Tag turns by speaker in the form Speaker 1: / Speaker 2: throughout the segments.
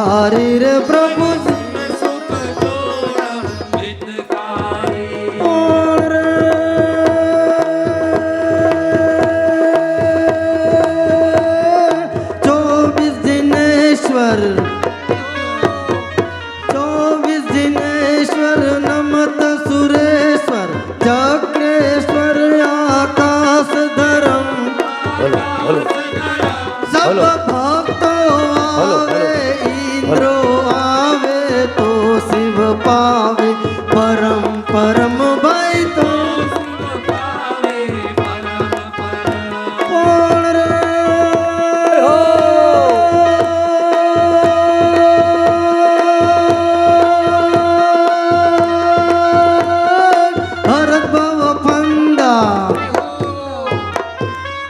Speaker 1: हितकारी रे प्रभु
Speaker 2: सुख जोड़ा हितकारी।
Speaker 1: चौबीस दिनेश्वर नमत सुरेश्वर चक्रेश्वर आकाश धरम सब भक्तों आवे इंद्रो आवे तो शिव पावे परम परम भाई तो कौन रे हरत भव फंदा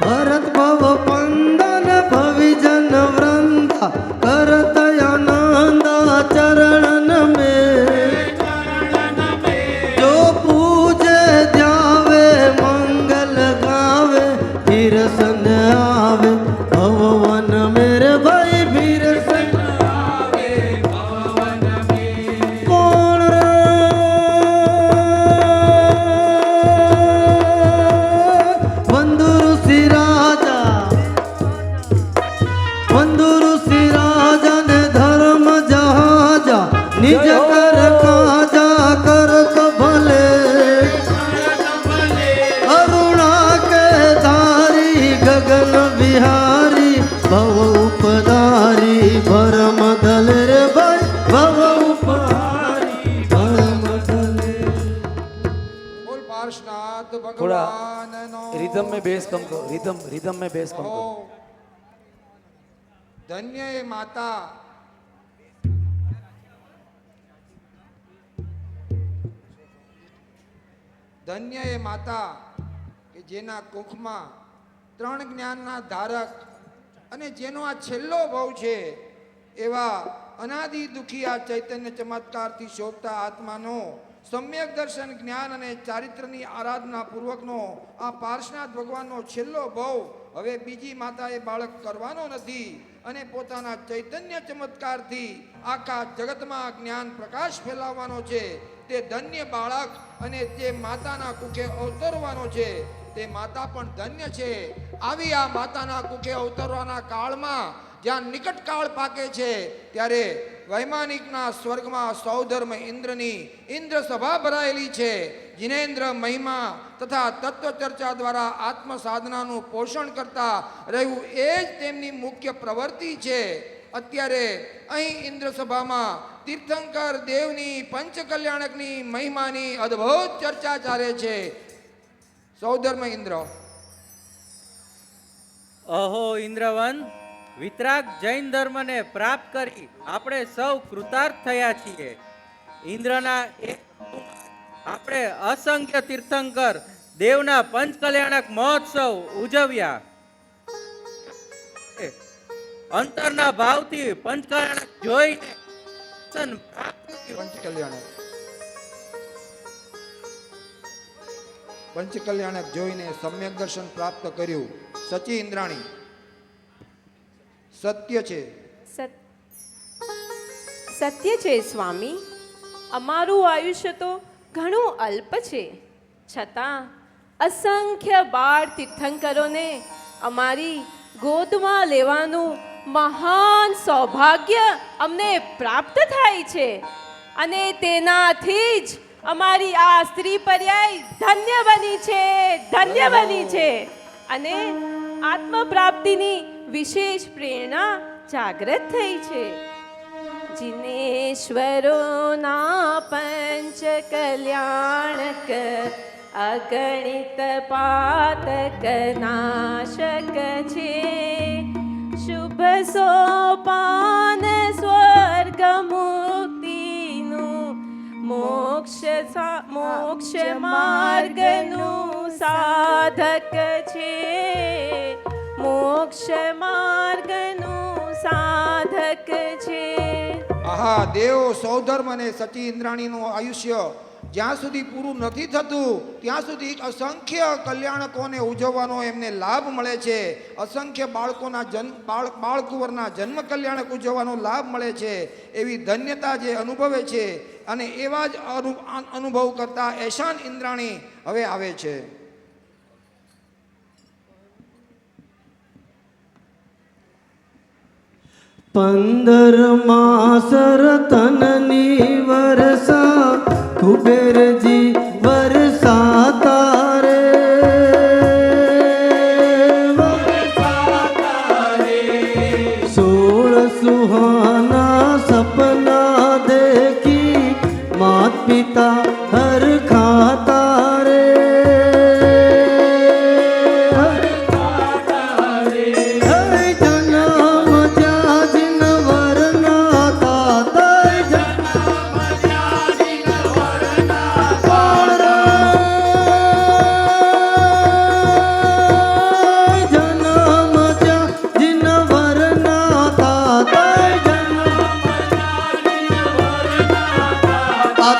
Speaker 1: हरत भव पंदन भविजन वृंदा करत आनंद चरणन में जो पूजे ध्यावे मंगल गावे फिर सन आवे भवन मेरे भाई फिर सन कौन रे बंधुरु सिराजा ने धर्म जहाजा निज कर काजा करत भले अरुणा के धारी गगन बिहारी भव उपधारी भरम दल रे भाई भव उपहारी भरम दल
Speaker 3: बोल पार्श्वनाथ
Speaker 2: थोड़ा
Speaker 3: भगवान नो
Speaker 2: रिदम में बेस कम करो, रिदम में बेस कम करो।
Speaker 3: धन्य ये माता ધન્ય એ માતા કે જેના કુખમાં ત્રણ જ્ઞાનના ધારક અને જેનો આ છેલ્લો ભવ છે એવા અનાદિ દુખી આ ચૈતન્ય ચમત્કારથી શોભતા આત્માનો સમ્યક દર્શન જ્ઞાન અને ચારિત્રની આરાધના પૂર્વકનો આ પાર્શ્વનાથ ભગવાનનો છેલ્લો ભવ હવે બીજી માતાએ બાળક કરવાનો નથી અને પોતાના ચૈતન્ય ચમત્કારથી આખા જગતમાં જ્ઞાન પ્રકાશ ફેલાવવાનો છે. તે ધન્ય બાળક અને તે માતાના કુખે અવતરવાનો છે. તે માતા પણ ધન્ય છે. આવી આ માતાના કુખે અવતરવાના કાળમાં જ્યાં નિકટ કાળ પાકે છે ત્યારે વૈમાનિકના સ્વર્ગમાં સૌધર્મ ઇન્દ્રની ઇન્દ્ર સભા ભરાયેલી છે. જિનેન્દ્ર મહિમા તથા તત્વ ચર્ચા દ્વારા આત્મ સાધનાનું પોષણ કરતા રહેવું એ જ તેમની મુખ્ય પ્રવૃત્તિ છે. અત્યારે અહીં ઇન્દ્ર સભામાં તીર્થંકર દેવની પંચકલ્યાણકની મહિમાની અદ્ભુત ચર્ચા ચાલે છે. સૌધર્મ ઇન્દ્ર.
Speaker 4: અહો ઇન્દ્રવન, વિતરાગ જૈન ધર્મને પ્રાપ્ત કરી આપણે સૌ કૃતાર્થ થયા છીએ. ઇન્દ્રના આપણે અસંખ્ય તીર્થંકર દેવના પંચકલ્યાણક મહોત્સવ ઉજવ્યા. અંતરના ભાવથી પંચકલ્યાણક જોઈને
Speaker 3: પંચકલ્યાણક જોઈને સમ્યક દર્શન પ્રાપ્ત કર્યું. સચી ઇન્દ્રાણી, સત્ય છે.
Speaker 5: સત્ય છે સ્વામી, અમારું આયુષ્ય તો ઘણું અલ્પ છે, છતાં અસંખ્ય બાળ તીર્થંકરોને અમારી ગોદમાં લેવાનું મહાન સૌભાગ્ય અમને પ્રાપ્ત થાય છે અને તેનાથી જ અમારી આ સ્ત્રી પર્યાય ધન્ય બની છે, ધન્ય બની છે અને આત્મ પ્રાપ્તિની વિશેષ પ્રેરણા જાગૃત થઈ છે. જિનેશ્વરોના પંચ કલ્યાણક અગણિત પાતક નાશક છે. શુભ સોપાન સ્વર્ગ મુક્તિનું મોક્ષ માર્ગનું સાધક છે. મોક્ષ માર્ગનું સાધક છે.
Speaker 3: આહા, દેવ સૌધર્મ અને સચી ઇન્દ્રાણીનું આયુષ્ય જ્યાં સુધી પૂરું નથી થતું ત્યાં સુધી અસંખ્ય કલ્યાણકોને ઉજવવાનો એમને લાભ મળે છે. અસંખ્ય બાળકોના બાળકુંવરના જન્મ કલ્યાણક ઉજવવાનો લાભ મળે છે. એવી ધન્યતા જે અનુભવે છે અને એવા જ અનુભવ કરતા એશાન ઇન્દ્રાણી હવે આવે છે.
Speaker 1: पंदर मासर तननी वर्षा कुबेर जी वर्षा तारे 16 सुहाना सपना देखी मात पिता हर खाता रे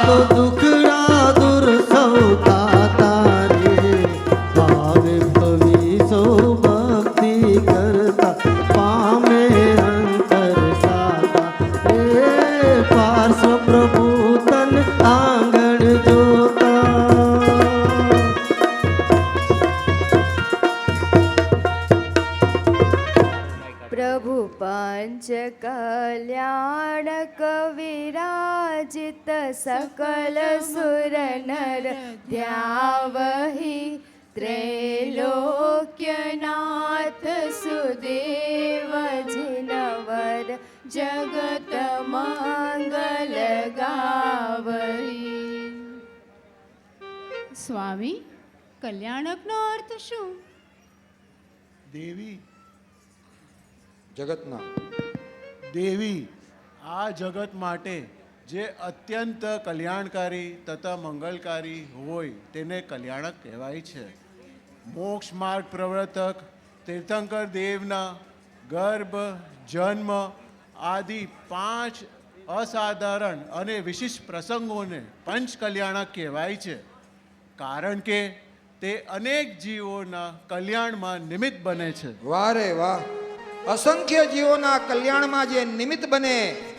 Speaker 1: तो दुखड़ा दूर सौता तारे भावे भविष्य भक्ति करता पामे अंतर सादा रे पार्श्व प्रभु तन आंगण जोता.
Speaker 5: प्रभु पंच कल्याणक विराजित सकल सुर नर ध्यावहि त्रैलोक्यनाथ सुदेव जिनवर जगत मंगल गावहि.
Speaker 6: સ્વામી, કલ્યાણકનો અર્થ શું?
Speaker 7: દેવી
Speaker 3: જગતના
Speaker 7: દેવી આ જગત માટે જે અત્યંત કલ્યાણકારી તથા મંગલકારી હોય તેને કલ્યાણક કહેવાય છે. મોક્ષ માર્ગ પ્રવર્તક તીર્થંકર દેવના ગર્ભ જન્મ આદિ 5 અસાધારણ અને વિશિષ્ટ પ્રસંગોને પંચ કલ્યાણક કહેવાય છે, કારણ કે તે અનેક જીવોના કલ્યાણમાં નિમિત્ત બને છે.
Speaker 3: વાહ રે વાહ! અસંખ્ય જીવોના કલ્યાણમાં જે નિમિત્ત બને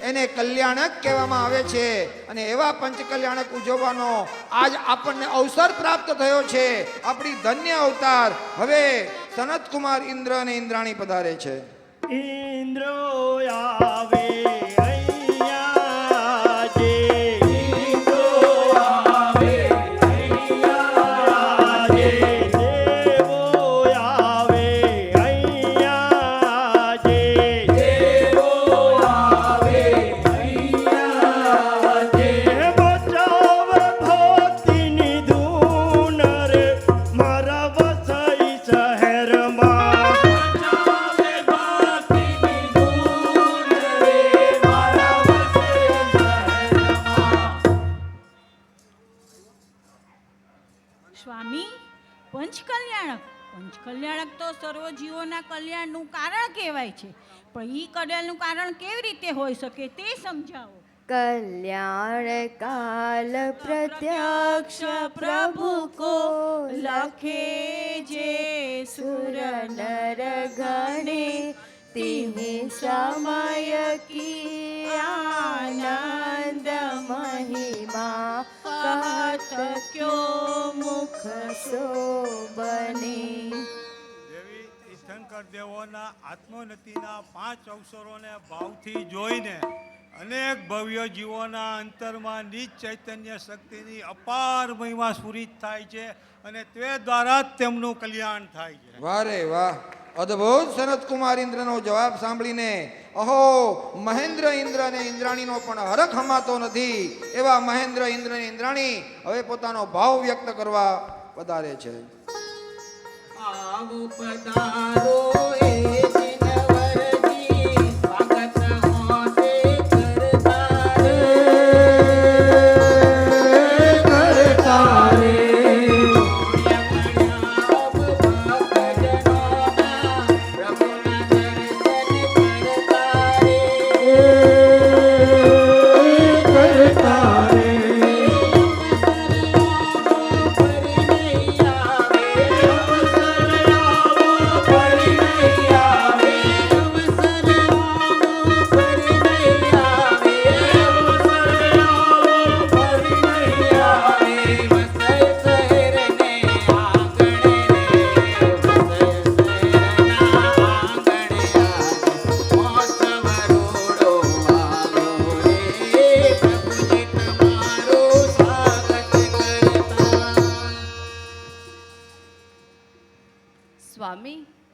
Speaker 3: એને કલ્યાણક કહેવામાં આવે છે. અને એવા પંચ કલ્યાણક ઉજવવાનો આજ આપણને અવસર પ્રાપ્ત થયો છે. આપણી ધન્ય અવતાર. હવે સનત કુમાર ઇન્દ્ર અને ઇન્દ્રાણી પધારે છે.
Speaker 1: इंद्रो आवे
Speaker 6: સ્વામી, પંચકલ્યાણક તો સર્વ જીવોના કલ્યાણનું કારણ કહેવાય છે, પણ એ કલ્યાણનું કારણ કેવી રીતે હોઈ શકે તે સમજાવો.
Speaker 5: कल्याण काल प्रत्यक्ष प्रभु को लखे जे सुर नर गणे तिहि समय की आनंद महिमा कहत क्यों मुख सो बने.
Speaker 8: દેવી તીર્થંકર દેવોના આત્મોન્નતિના 5 અવસરોને ભાવથી જોઈને અનેક ભવ્ય જીવોના અંતરમાં નિજ ચૈતન્ય શક્તિની અપાર મહિમા સ્ફુરિત થાય છે અને તે દ્વારા જ તેમનું કલ્યાણ થાય છે.
Speaker 3: વાહ રે વાહ! અદ્ભુત સનત કુમાર ઇન્દ્રનો જવાબ સાંભળીને અહો મહેન્દ્ર ઇન્દ્ર અને ઇન્દ્રાણીનો પણ હરખ હમાતો નથી. એવા મહેન્દ્ર ઇન્દ્ર અને ઇન્દ્રાણી હવે પોતાનો ભાવ વ્યક્ત કરવા પધારે છે.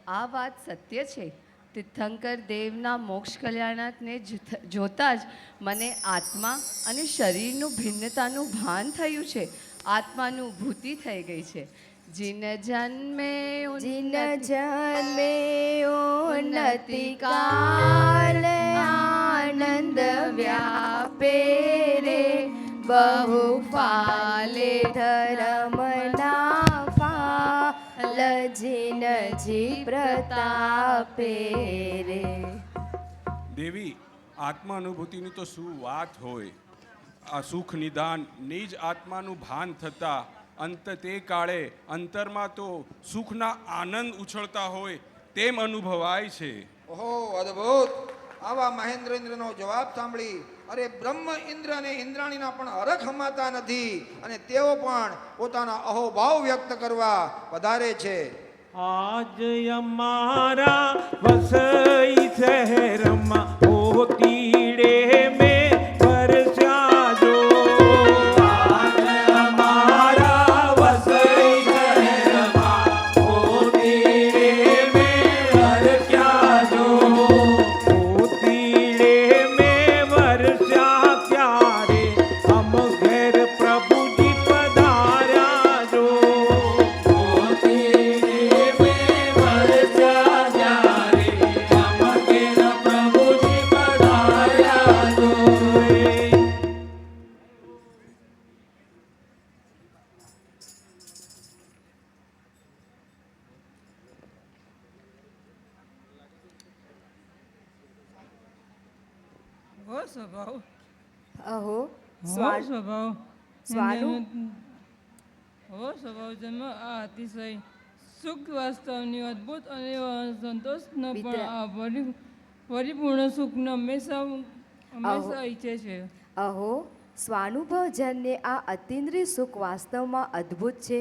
Speaker 5: આ વાત સત્ય છે. તીર્થંકર દેવના મોક્ષ કલ્યાણકને જોતા જ મને આત્મા અને શરીરનું ભિન્નતાનું ભાન થયું છે. આત્માનુભૂતિ થઈ ગઈ છે. જીન જન્મે ઉન્નતિ કાલ આનંદ વ્યાપે રે બહુ ફાલે ધર્મના ફાલ જીન જી પ્રતાપે રે.
Speaker 9: દેવી, આત્માનુભૂતિની તો શું વાત હોય. આ સુખ નિદાન નિજ આત્માનું ભાન થતા અંત તે કાળે અંતરમાં તો સુખના આનંદ ઉછળતા હોય તેમ અનુભવાય છે.
Speaker 3: ઓહો, અદ્ભુત! આવા મહેન્દ્રેન્દ્રનો જવાબ સાંભળી અરે બ્રહ્મ ઇન્દ્ર અને ઇન્દ્રાણીના પણ હરખ હમાતા નથી અને તેઓ પણ પોતાના અહોભાવ વ્યક્ત કરવા વધારે છે.
Speaker 8: આજ અમારા વસઈ શહેરમાં હોતીડે મેં વરસ્યા જો. આજ અમારા વસઈ શહેરમાં હોતીડે મેં વરસ્યા જો. હોતીડે મેં વરસ્યા ત્યારે અમ ઘેર પ્રભુજી પધાર્યા જો.
Speaker 6: સ્વભાવ
Speaker 5: અહો
Speaker 6: સ્વભાવ
Speaker 5: સ્વાનું
Speaker 6: જન્મ આ અતિશય સુખ વાસ્તવની અદ્ભુત અને સંતોષનો પણ આ પરિપૂર્ણ સુખનો હંમેશા ઈચ્છે છે.
Speaker 5: અહો સ્વાનુભવજન્ય આ અતિન્દ્રિય સુખ વાસ્તવમાં અદ્ભુત છે.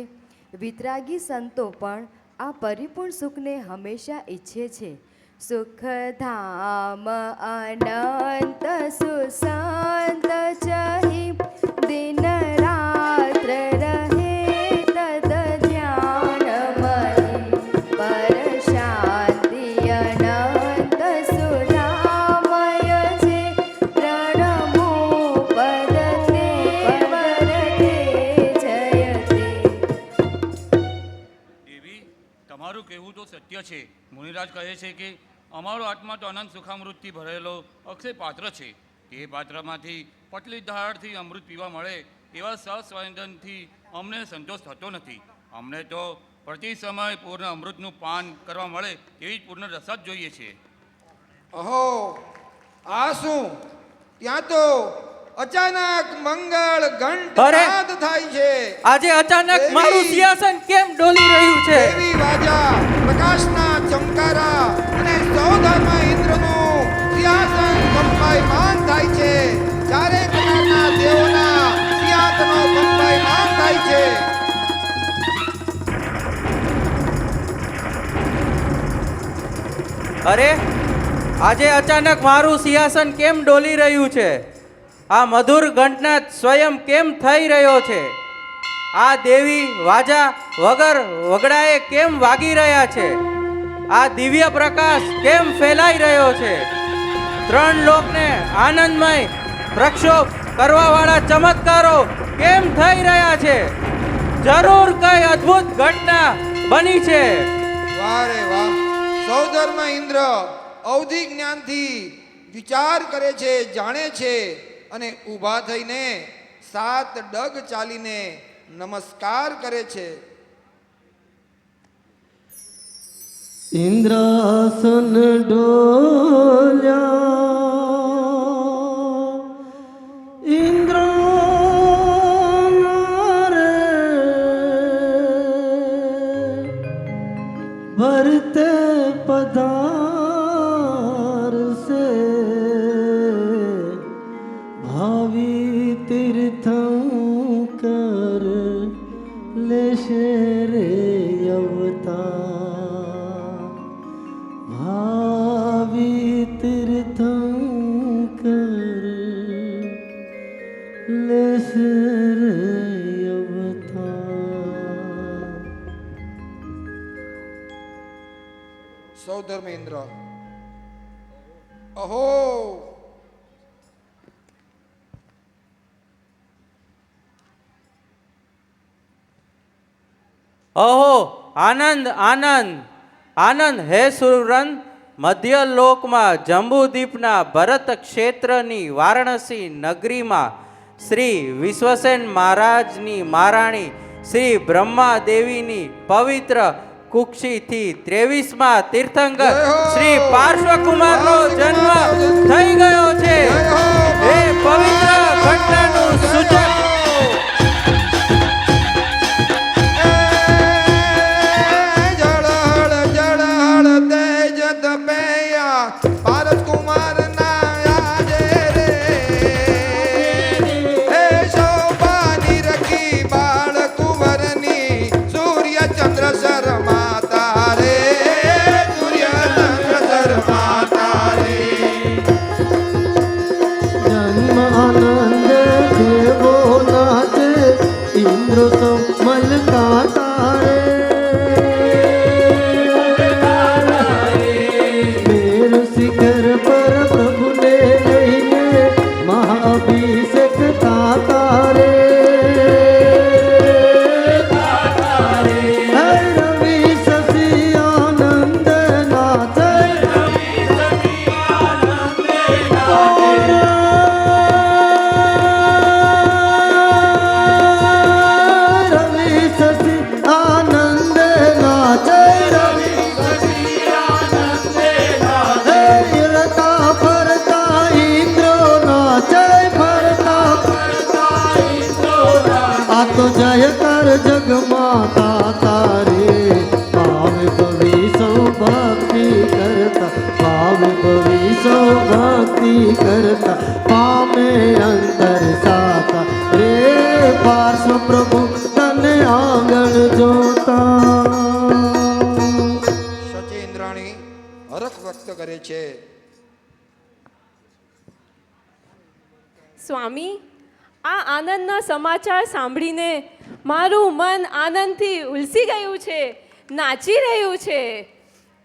Speaker 5: વિતરાગી સંતો પણ આ પરિપૂર્ણ સુખને હંમેશા ઈચ્છે છે. સુખધામ અનંત સુસંત ચહી દિન રાત્ર રહે તદ ધ્યાનમયી પર શાંતિ અનંત સુધામય છે પ્રણમો પદતે વરતે જયતે.
Speaker 10: દેવી, તમારું કહેવું તો સત્ય છે. મુનિરાજ કહે છે કે અમારો આત્મા તો અનંત સુખામૃતથી ભરેલો અક્ષય પાત્ર છે. તે પાત્રમાંથી પટલી ધારથી અમૃત પીવા મળે એવા સસ્વંદનથી અમને સંતોષ થતો નથી. અમને તો પ્રતિ સમય પૂર્ણ અમૃતનું પાન કરવા મળે એવી જ પૂર્ણ રસદ જોઈએ છે.
Speaker 3: અહો, આ શું? ત્યાં તો અચાનક મંગળ ઘંટ નાદ થાય છે.
Speaker 4: આજે અચાનક મારું સિંહાસન કેમ ડોલી રહ્યું છે?
Speaker 3: દેવી વાજા, પ્રકાશના ચમકારા અને સૌધર્મ ઇન્દ્રનું સિંહાસન કંપાયમાન થાય છે. ચારે પ્રકારના દેવોના સિંહાસનો કંપાયમાન થાય છે.
Speaker 4: અરે, આજે અચાનક મારું સિંહાસન કેમ ડોલી રહ્યું છે? આ મધુર ઘંટનાદ સ્વયં કેમ થઈ રહ્યો છે? આ દેવી વાજા વગર વગડાએ કેમ વાગી રહ્યા છે? આ દિવ્ય પ્રકાશ કેમ ફેલાઈ રહ્યો છે? ત્રણ લોકને આનંદમય પ્રક્ષોભ કરવાવાળા ચમત્કારો કેમ થઈ રહ્યા છે? જરૂર કઈ અદ્ભુત ઘટના બની છે.
Speaker 3: વાહ રે વાહ! સૌધર્મ ઇન્દ્ર અવધિ જ્ઞાનથી વિચાર કરે છે, જાણે છે અને ઊભા થઈને 7 ડગ ચાલીને નમસ્કાર કરે છે.
Speaker 1: ઇન્દ્રાસન ડોલ્યા ઇન્દ્રના રે ભરતે પધાર સે ભાવિ તીર્થંકર લેશે રે અવતાર. ભાવિ તીર્થંકર લેશે રે અવતાર.
Speaker 3: ધર્મેન્દ્ર. અહો,
Speaker 4: અહો, આનંદ આનંદ આનંદ હે સુરન. મધ્ય લોકમાં જંબુદ્વીપના ભરત ક્ષેત્રની વારાણસી નગરીમાં શ્રી વિશ્વસેન મહારાજની મહારાણી શ્રી બ્રહ્મા દેવીની પવિત્ર કુક્ષીથી 23મા તીર્થંકર શ્રી પાર્શ્વકુમારનો જન્મ થઈ ગયો છે. એ પવિત્ર ઘટનાનું સૂચક
Speaker 1: જન્મ આનંદ દેવો નાચે ઇન્દ્ર મલકા તારે મેર શિખર પર પ્રભુને લઈને મહાઅભિષેક તારે રવિ શશી આનંદ નાચે તો જય કર જગ માતા તારે ભાવ ભવી સૌ ભક્તિ કરતા ભાવ ભવી સૌ ભક્તિ કરતા પામે અંતર સાતા રે પાર્શ્વ પ્રભુ તને આંગણ જોતા.
Speaker 3: સચેન્દ્રાણી હરખ વ્યક્ત કરે છે.
Speaker 11: સ્વામી, આ આનંદના સમાચાર સાંભળીને મારું મન આનંદથી ઉલસી ગયું છે, નાચી રહ્યું છે.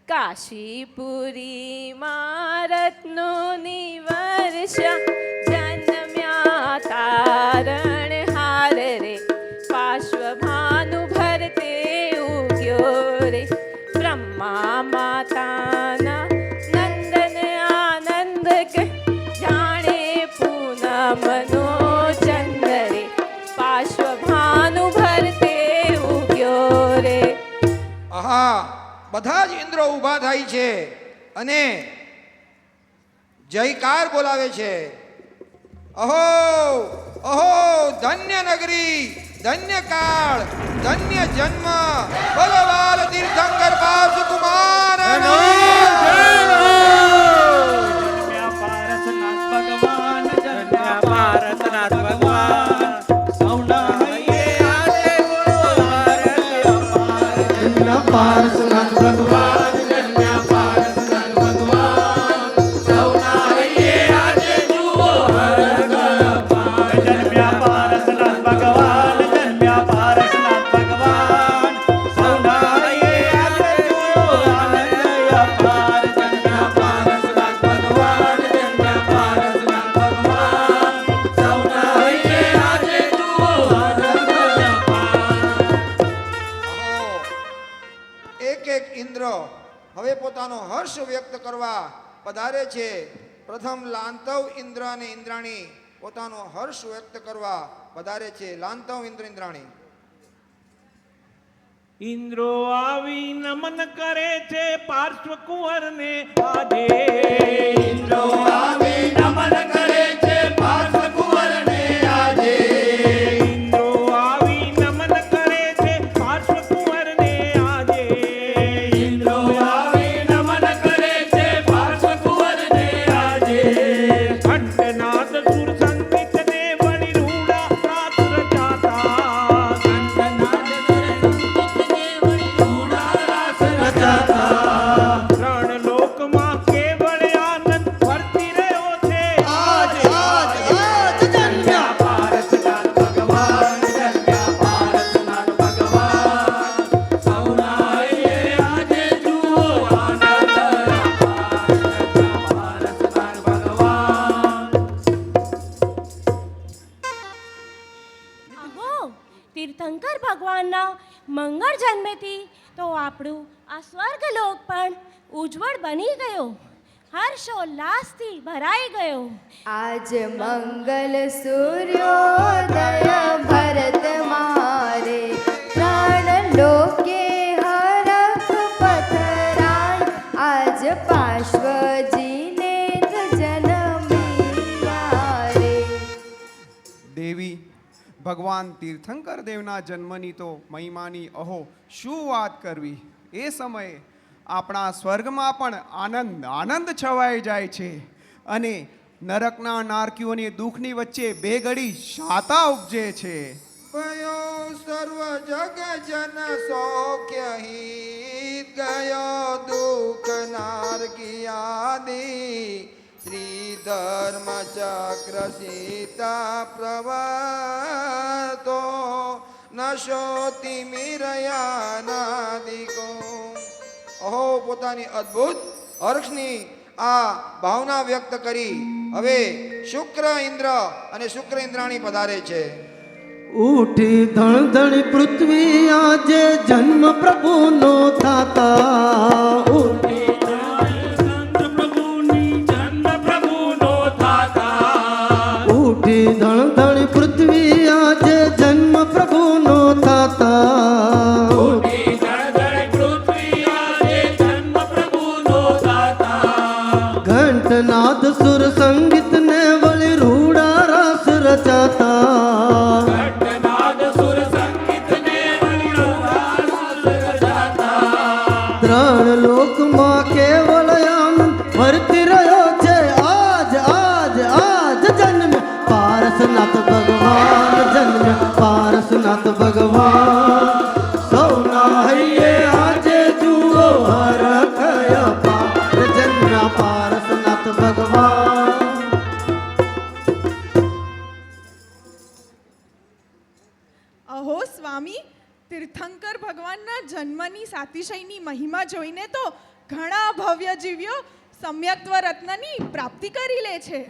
Speaker 11: કાશીપુરીમાં રત્નોની વર્ષા જન્મ્યા તારણ હાર રે પાર્શ્વભાનુ ભરતે ઉગ્યો રે બ્રહ્મા માતાના નંદન આનંદ કે જાણે પૂનમનો ચંદ્રે પાર્શ્વભાનુ ભરતે ઉગ્યો રે.
Speaker 3: આહા, બધા જ ઇન્દ્રો ઊભા થાય છે અને જયકાર બોલાવે છે. અહો અહો, ધન્ય નગરી, ધન્ય કાળ, ધન્ય જન્મ, ભગવાન તીર્થંકર પાર્શ્વકુમાર
Speaker 1: પાર્શ્વનાથ ભગવાન જન્મ્યા પાર્શ્વનાથ ભગવાન સૌના હૈયે આજે જુઓ હરખ અપાર. જન્મ્યા પાર્શ્વનાથ ભગવાન જન્મ્યા પાર્શ્વનાથ ભગવાન સૌના હૈયે આજે જુઓ હરખ અપાર. જન્મ્યા પાર્શ્વનાથ ભગવાન જન્મ્યા પાર્શ્વનાથ ભગવાન સૌના હૈયે આજે જુઓ હરખ અપાર.
Speaker 3: એક એક ઇન્દ્ર હવે પોતાનો હર્ષ વ્યક્ત કરવા પધારે છે. પ્રથમ લાંતવ ઇન્દ્ર અને ઇન્દ્રાણી પોતાનો હર્ષ વ્યક્ત કરવા પધારે છે. લાંતવ ઇન્દ્ર ઇન્દ્રાણી.
Speaker 12: ઇન્દ્રો આવી નમન કરે છે પાર્શ્વ કુંવરને આજે. ઇન્દ્રો આવી નમન કરે છે પાર્શ્વ કુંવરને આજે. ઇન્દ્રો આવી નમન કરે છે પાર્શ્વ કુંવરને આજે. ઇન્દ્રો આવી નમન કરે છે પાર્શ્વ કુંવરને આજે. ઘંટનાદ સુર સંગીત ને વળી રૂડા રાત રચાતા. ઘંટનાદ સુર સંગીત ને વળી રૂડા રાત રચાતા. ત્રણ લોકમાં કેવળ આનંદ વર્તી રહ્યો
Speaker 11: તીર્થંકર ભગવાનના મંગળ જન્મેથી તો આપણું આ સ્વર્ગલોક પણ ઉજ્જવળ બની ગયો, હર્ષોલ્લાસથી ભરાઈ ગયો.
Speaker 13: આજ મંગલ સૂર્યોદય ભરત મારે પ્રાણ લોકે હરખ પથરાય. આજ પાર્શ્વજીને જન્મિયા રે.
Speaker 14: દેવી, ભગવાન તીર્થંકર દેવના જન્મની તો મહિમાની અહો શું વાત કરવી. એ સમયે આપણા સ્વર્ગમાં પણ આનંદ છવાઈ જાય છે અને નરકના નારકીઓની દુઃખની વચ્ચે બે ઘડી શાતા ઉપજે છે.
Speaker 3: ભયો સર્વ જગ જન સૌખ્ય હિત ગયો દુઃખ નારકિયાદી. શ્રી ધર્મ ચક્ર સીતા પ્રવર્તો નશોતિ મિરયાનાદિકો. અહો પોતાની અદ્ભુત હર્ષની આ ભાવના વ્યક્ત કરી હવે શુક્ર ઇન્દ્ર અને શુક્ર ઇન્દ્રાણી પધારે છે.
Speaker 1: ઉઠી ધણ ધણ પૃથ્વી આજે જન્મ પ્રભુનો થાતા. ઉઠી ધણ ધણ પૃથ્વી આજે જન્મ પ્રભુનો થાતા. ઘંટનાદ સુર સંગીત ને વળી રૂડા રસ રચાતા. ત્રણ લોકમાં કેવળ આનંદ વર્તી રહ્યો છે. આજ આજ આજ જન્મ પારસનાથ ભગવાન જન્મ પારસનાથ ભગવાન. સૌના હૈયે આજે જુઓ હરખ અપાર જન્મ્યા પારસનાથ ભગવાન.
Speaker 6: અહો સ્વામી, તીર્થંકર ભગવાનના જન્મની સાતિશયની મહિમા જોઈને તો ઘણા ભવ્ય જીવ્યો સમ્યક્ત્વ રત્નની પ્રાપ્તિ કરી લે છે.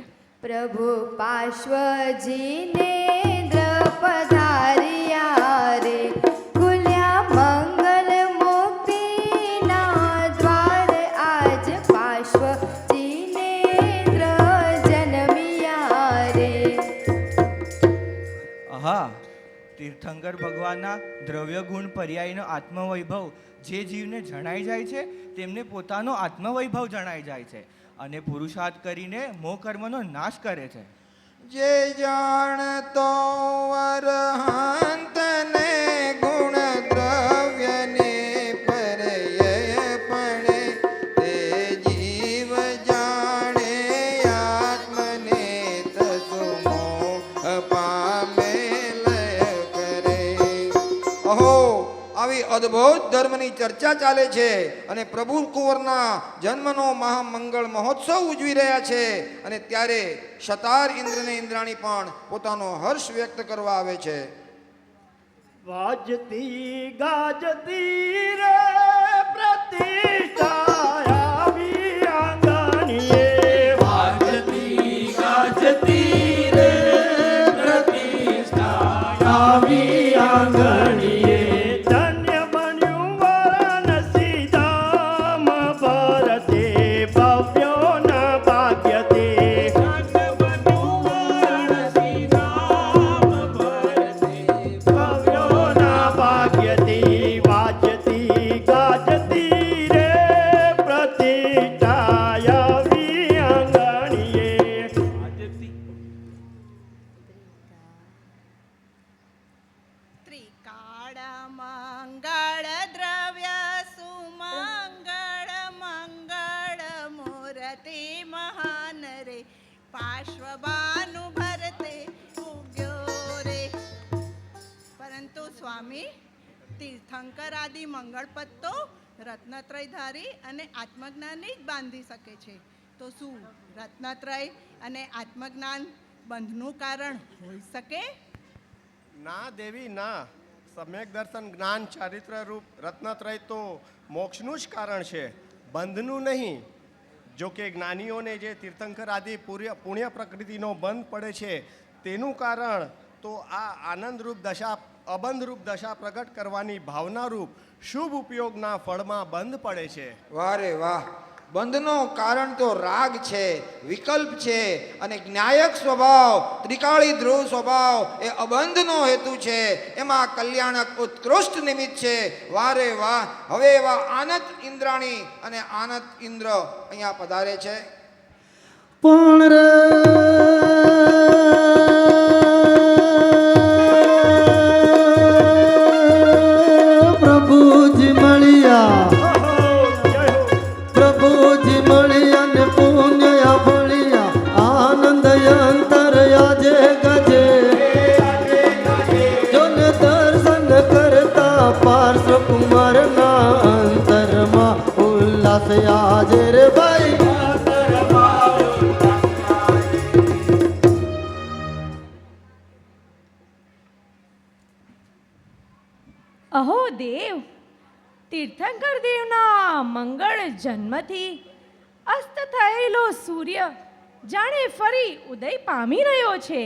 Speaker 13: પ્રભુ પાર્શ્વજીને પધાર્યા રે. ખુલ્યા મંગલ મુક્તિના દ્વાર. આજ પાર્શ્વજીને જન્મિયા રે.
Speaker 15: આહા, તીર્થંકર ભગવાનના દ્રવ્ય ગુણ પર્યાયનો આત્મવૈભવ જે જીવને જણાઈ જાય છે તેમને પોતાનો આત્મવૈભવ જણાઈ જાય છે અને પુરુષાર્થ કરીને મોહ કર્મનો નાશ કરે છે.
Speaker 3: જે જાણતો વરહંતને ગુણ દ્રવ્યને પર્યયપણે તે જીવ જાણે આત્મને તસુ મોહ પામે લય કરે. અહો આવી અદ્ભુત ધર્મની ચર્ચા ચાલે છે અને પ્રભુ કુંવરના જન્મનો મહામંગળ મહોત્સવ ઉજવી રહ્યા છે અને ત્યારે શતાર ઇન્દ્ર ને ઇન્દ્રાણી પણ પોતાનો હર્ષ વ્યક્ત કરવા આવે છે.
Speaker 12: વાજતી ગાજતી રે પ્રતિષ્ઠા આવી આંગણીએ. વાજતી ગાજતી રે પ્રતિષ્ઠા આવી આંગણીએ. ધન્ય બન્યું વારાણસી ધામ ભરતે ભવ્યોના ભાગ્યતે. ધન્ય બન્યું વારાણસી ધામ ભરતે ભવ્યોના ભાગ્યતે. વાજતી ગાજતી રે પ્રતિષ્ઠા આવી આંગણીએ.
Speaker 6: ત્રિકાળ મંગળ દ્રવ્ય સુમંગળ મંગળ મૂર્તિ મહાન રે. પાર્શ્વભાનુ ભરતે ઉગ્યો રે. પરંતુ સ્વામી, તીર્થંકર આદિ મંગળપદ તો રત્નત્રયધારી અને આત્મજ્ઞાની જ બાંધી શકે છે. તો શું રત્નત્રય અને આત્મજ્ઞાન બંધનું કારણ હોઈ શકે?
Speaker 16: ના દેવી ના. સમ્યક દર્શન જ્ઞાન ચારિત્ર રૂપ રત્નત્રય તો મોક્ષનું જ કારણ છે, બંધનું નહીં. જો કે જ્ઞાનીઓને જે તીર્થંકર આદિ પુણ્ય પ્રકૃતિનો બંધ પડે છે તેનું કારણ તો આ આનંદરૂપ દશા અબંધરૂપ દશા પ્રગટ કરવાની ભાવનારૂપ શુભ ઉપયોગના ફળમાં બંધ પડે છે.
Speaker 3: વાહ રે વાહ! બંધનો કારણ તો રાગ છે, વિકલ્પ છે, અને જ્ઞાયક સ્વભાવ, ત્રિકાળી ધ્રુવ સ્વભાવ એ અબંધનો હેતુ છે. એમાં કલ્યાણક ઉત્કૃષ્ટ નિમિત્ત છે. વાહ રે વાહ! હવે એવા આનંદ ઇન્દ્રાણી અને આનંદ ઇન્દ્ર અહીંયા પધારે છે.
Speaker 1: પણ રે પ્રભુજી મળ્યા, પ્રભુજી મળ્યા ને પુણ્ય ભળ્યા, આનંદ અંતર આજે ગજે, જોને દર્શન કરતા પાર્શ્વ કુમાર ના અંતરમાં ઉલ્લાસ આજે રે ભાઈ.
Speaker 11: અહો દેવ, તીર્થંકર દેવના મંગળ જન્મથી અસ્ત થયેલો સૂર્ય જાણે ફરી ઉદય પામી રહ્યો છે.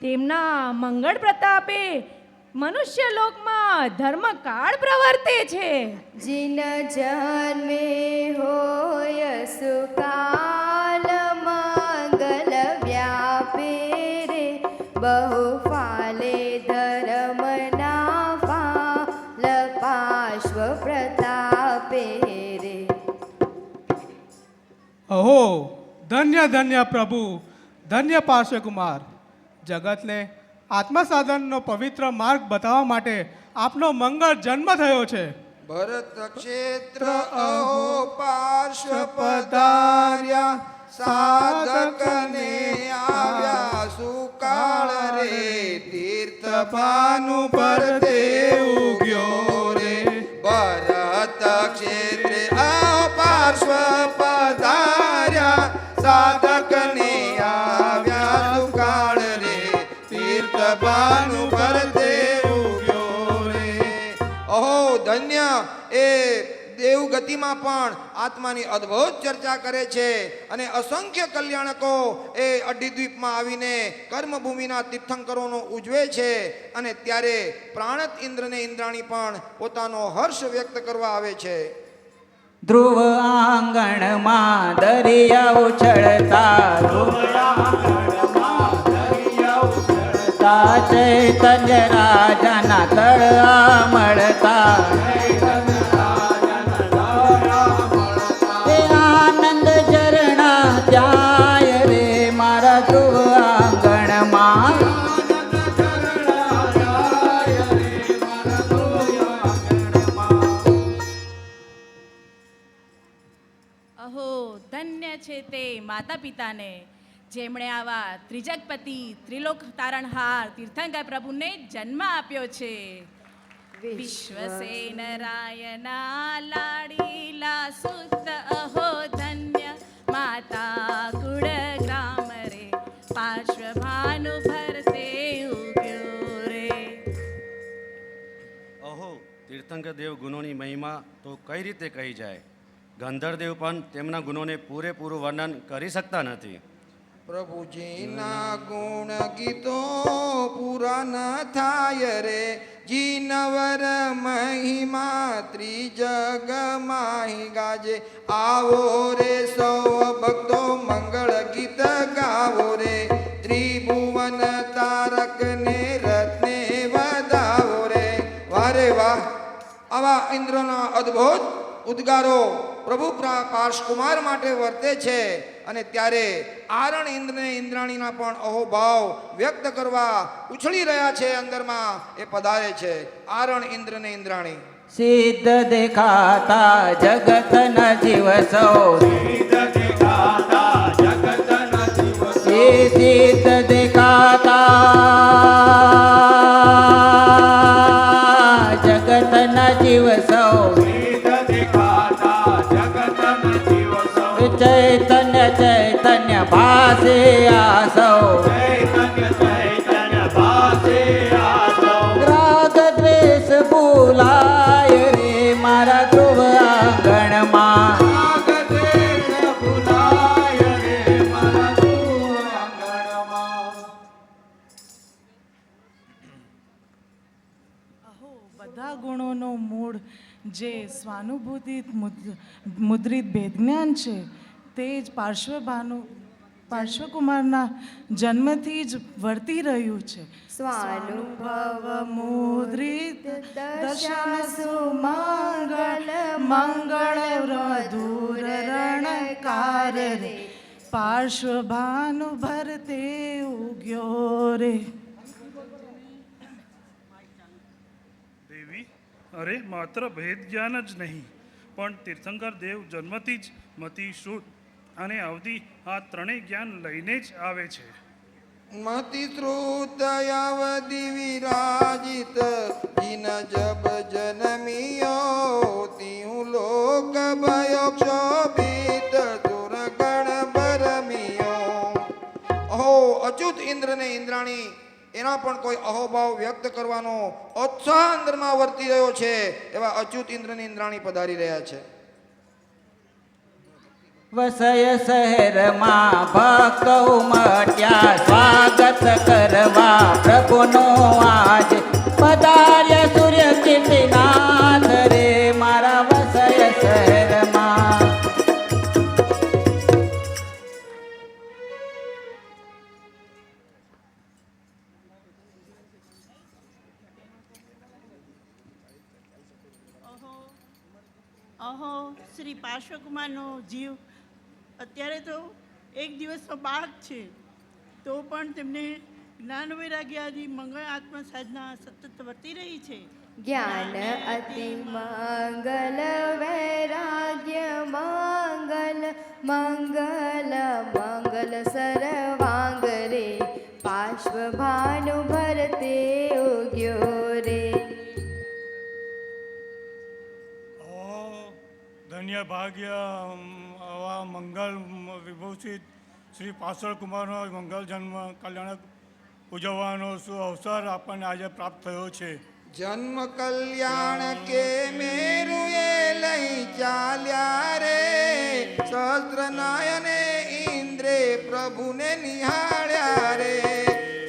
Speaker 11: તેમના મંગળ પ્રતાપે મનુષ્ય લોકમાં ધર્મકાળ પ્રવર્તે છે.
Speaker 13: જીન જન્મે હોય સુકાલ મંગલ વ્યાપે રે, બહુ ફાલે ધર્મ પાર્શ્વ પ્રતાપે રે.
Speaker 17: અહો ધન્ય ધન્ય પ્રભુ, ધન્ય પાર્શ્વ કુમાર. જગતને આત્મસાધનનો પવિત્ર માર્ગ બતાવવા માટે આપનો મંગળ જન્મ થયો છે.
Speaker 3: ભરત ક્ષેત્ર અહો પાર્શ્વ પધાર્યા, સાધકને આવ્યા સુકાળ રે, તીર્થ ભાનુ પરતે ઉગ્યો રે. ભરત ક્ષેત્રે અહો પાર્શ્વ પધાર્યા, સાધકને આવ્યા સુકાળ રે, તીર્થ ભાનુ પરતે ઉગ્યો રે. અહો ધન્ય એ દેવગતિમાં પણ આત્માની અદ્ભુત ચર્ચા કરે છે. અને અસંખ્ય કલ્યાણકો એ અઢીદ્વીપમાં આવીને કર્મભૂમિના તીર્થંકરોનો ઉજવે છે. અને ત્યારે પ્રાણત ઇન્દ્ર ને ઇન્દ્રાણી પણ પોતાનો હર્ષ વ્યક્ત કરવા આવે છે.
Speaker 4: ધ્રુવ આંગણમાં દરિયા ઉછળતા, ચૈતન્ય રાજાના તળા મળતા, આનંદ ઝરણા જાય રે મારા ધ્રુવ આંગણમાં.
Speaker 11: અહો ધન્ય છે તે માતા પિતાને જેમણે આવા ત્રિજગપતિ ત્રિલોક તારણહાર તીર્થંકર પ્રભુને જન્મ આપ્યો છે. વિશ્વસેન રાયના લાડીલા સુત, અહો ધન્ય માતા કુળ ગ્રામ રે, પાર્શ્વ ભાનુ ભરતે ઉગ્યો રે.
Speaker 18: અહો તીર્થંકર દેવ ગુણોની મહિમા તો કઈ રીતે કહી જાય. ગંધર્વદેવ પણ તેમના ગુણોને પૂરેપૂરું વર્ણન કરી શકતા નથી.
Speaker 3: પ્રભુજીના ગુણ ગીતો પૂરા ન થાય રે, જીનવર મહિમા ત્રિજગ માહી ગાજે. આવો રે સૌ ભક્તો મંગળ ગીત ગાવો રે, ત્રિભુવન તારક ને રત્ને વધાવો રે. વાહ રે વાહ! આવા ઇન્દ્રના અદ્ભુત ઉદ્ગારો પ્રભુ પાર્શ્વકુમાર માટે વર્તે છે. અને ત્યારે આરણ ઇન્દ્ર ને ઇન્દ્રાણીના પણ અહોભાવ વ્યક્ત કરવા ઉછળી રહ્યા છે. અંદરમાં એ પધારે છે આરણ ઇન્દ્ર ને ઇન્દ્રાણી.
Speaker 4: સિદ્ધ દેખાતા જગતના જીવ સૌ, સિદ્ધ દેખાતા જગતના જીવ સૌ, સિદ્ધ દેખાતા જગતના જીવ સૌ, ચૈતન્ય ચૈતન્ય ભાસે આસૌ, રાગ દ્વેષ ભૂલાય રે મારા ધ્રુવ આંગણમાં.
Speaker 19: બધા ગુણોનો મૂળ જે સ્વાનુભૂતિ મુદ્રિત ભેદજ્ઞાન છે તે જ પાર્શ્વકુમારના જન્મથી જ વર્તી રહ્યું છે. સ્વાનુભવ મુદ્રિત દર્શન સુમંગલ મંગળ મધુર રણકાર રે પાર્શ્વભાનુ ભરતે ઉગ્યો રે.
Speaker 12: દેવી, અરે માત્ર ભેદ જ્ઞાન જ નહીં પણ તીર્થંકર દેવ જન્મથી જ મતિ શ્રુત અને અવધિ આ ત્રણેય જ્ઞાન લઈને જ આવે છે.
Speaker 3: મતિ શ્રુત અવધિ વિરાજિત જીન જબ જનમિયો તિહું લોક ભયો ક્ષોભિત દુર્ગણ ભરમિયો. અહો અચ્યુત ઇન્દ્ર ને ઇન્દ્રાણી એના પણ કોઈ અહોભાવ વ્યક્ત કરવાનો ઉત્સાહ અંદરમાં વર્તી રહ્યો છે એવા અચ્યુત ઇન્દ્ર ને ઇન્દ્રાણી પધારી રહ્યા છે.
Speaker 20: વસય શહેરમાં ભક્તો ઉમટ્યા સ્વાગત કરવા પ્રભુનો આજ પધાર્ય સૂર્ય કીર્તિનાથ રે મારા વસય શહેરમાં.
Speaker 21: અહો શ્રી પાર્શ્વકુમારનો જીવ અત્યારે તો એક દિવસનો બાળક છે તો પણ તેમને જ્ઞાન વૈરાગ્યાદી મંગળ આત્મા સાધના સતત વર્તી રહી છે.
Speaker 13: જ્ઞાન અતિ મંગલ વૈરાગ્ય મંગલ મંગલ મંગલ સર્વાંગ રે પાર્શ્વભાનુ ભરતે ઉગ્યો રે.
Speaker 8: ધન્ય ભાગ્ય આવા મંગલ વિભૂષિત શ્રી પાર્શ્વકુમારનો મંગલ જન્મ કલ્યાણક ઉજવવાનો શું અવસર આપણને આજે પ્રાપ્ત થયો છે.
Speaker 3: જન્મ કલ્યાણ કે મેરુએ લઈ ચાલ્યા રે સહસ્ત્ર નયને ઇન્દ્રે પ્રભુને નિહાળ્યા રે.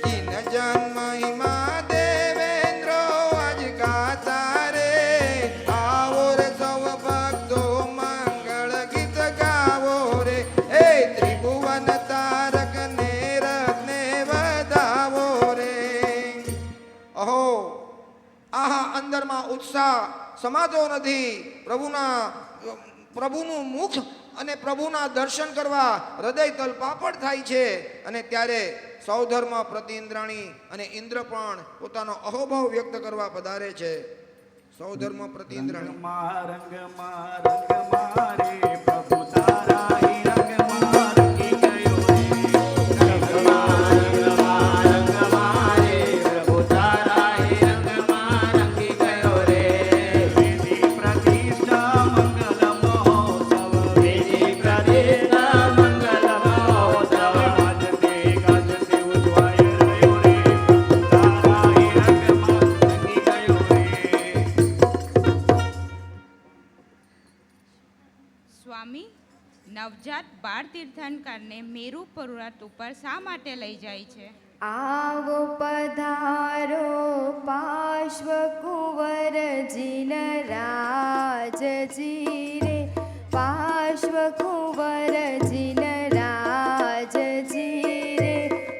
Speaker 3: જીન જન્મ હિમા દેવેન્દ્રો આજ ગાતા રે આવો રે સૌ ભક્તો મંગળ ગીત ગાવો રે હે ત્રિભુવન તારક ને રત્ને વધાવો રે. અહો આહા અંદરમાં ઉત્સાહ સમાતો નથી. પ્રભુનું મુખ અને પ્રભુના દર્શન કરવા હૃદય તલપાપડ થાય છે અને ત્યારે સૌધર્મ પ્રતિ ઇન્દ્રાણી અને ઇન્દ્ર પણ પોતાનો અહોભાવ વ્યક્ત કરવા પધારે છે. સૌધર્મ પ્રતિ ઇન્દ્રાણી
Speaker 22: સ્વામી, નવજાત બાળ તીર્થંકરને મેરુ પર્વત ઉપર શા માટે લઈ જાય છે?
Speaker 13: આવો પધારો પાર્શ્વકુંવર જીન રાજજી રે પાર્શ્વકુંવર જીન રાજજી રે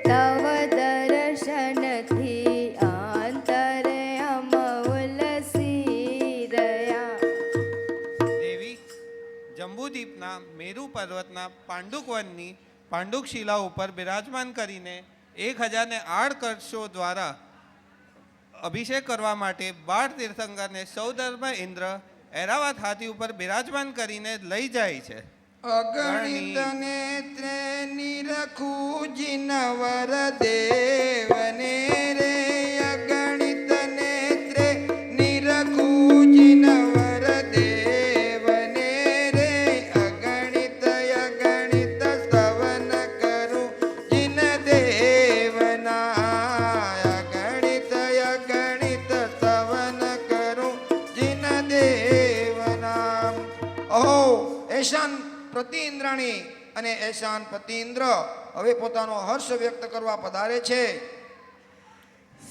Speaker 13: તવ દર્શનથી અંતરે અમઉલસી રહ્યા.
Speaker 14: દેવી, જંબુદ્વીપના મેરુ પર્વતના પાંડુકવનની પાંડુક શિલા ઉપર બિરાજમાન કરીને 1008 કળશો દ્વારા અભિષેક કરવા માટે બાળ તીર્થંકરને સૌધર્મ ઇન્દ્ર એરાવત હાથી ઉપર બિરાજમાન કરીને લઈ જાય છે.
Speaker 3: અગણિત નેત્રે નિરખું જીનવર દેવને રે અગણિત નેત્રે નિરખું જીનવર દેવને રે અગણિત અગણિત સ્તવન કરું જીન દેવના અગણિત અગણિત સ્તવન કરું જીન દેવના. અહો એશાન પ્રતિ ઇન્દ્રાણી અને એશાન પતિ ઇન્દ્ર હવે પોતાનો હર્ષ વ્યક્ત કરવા પધારે છે.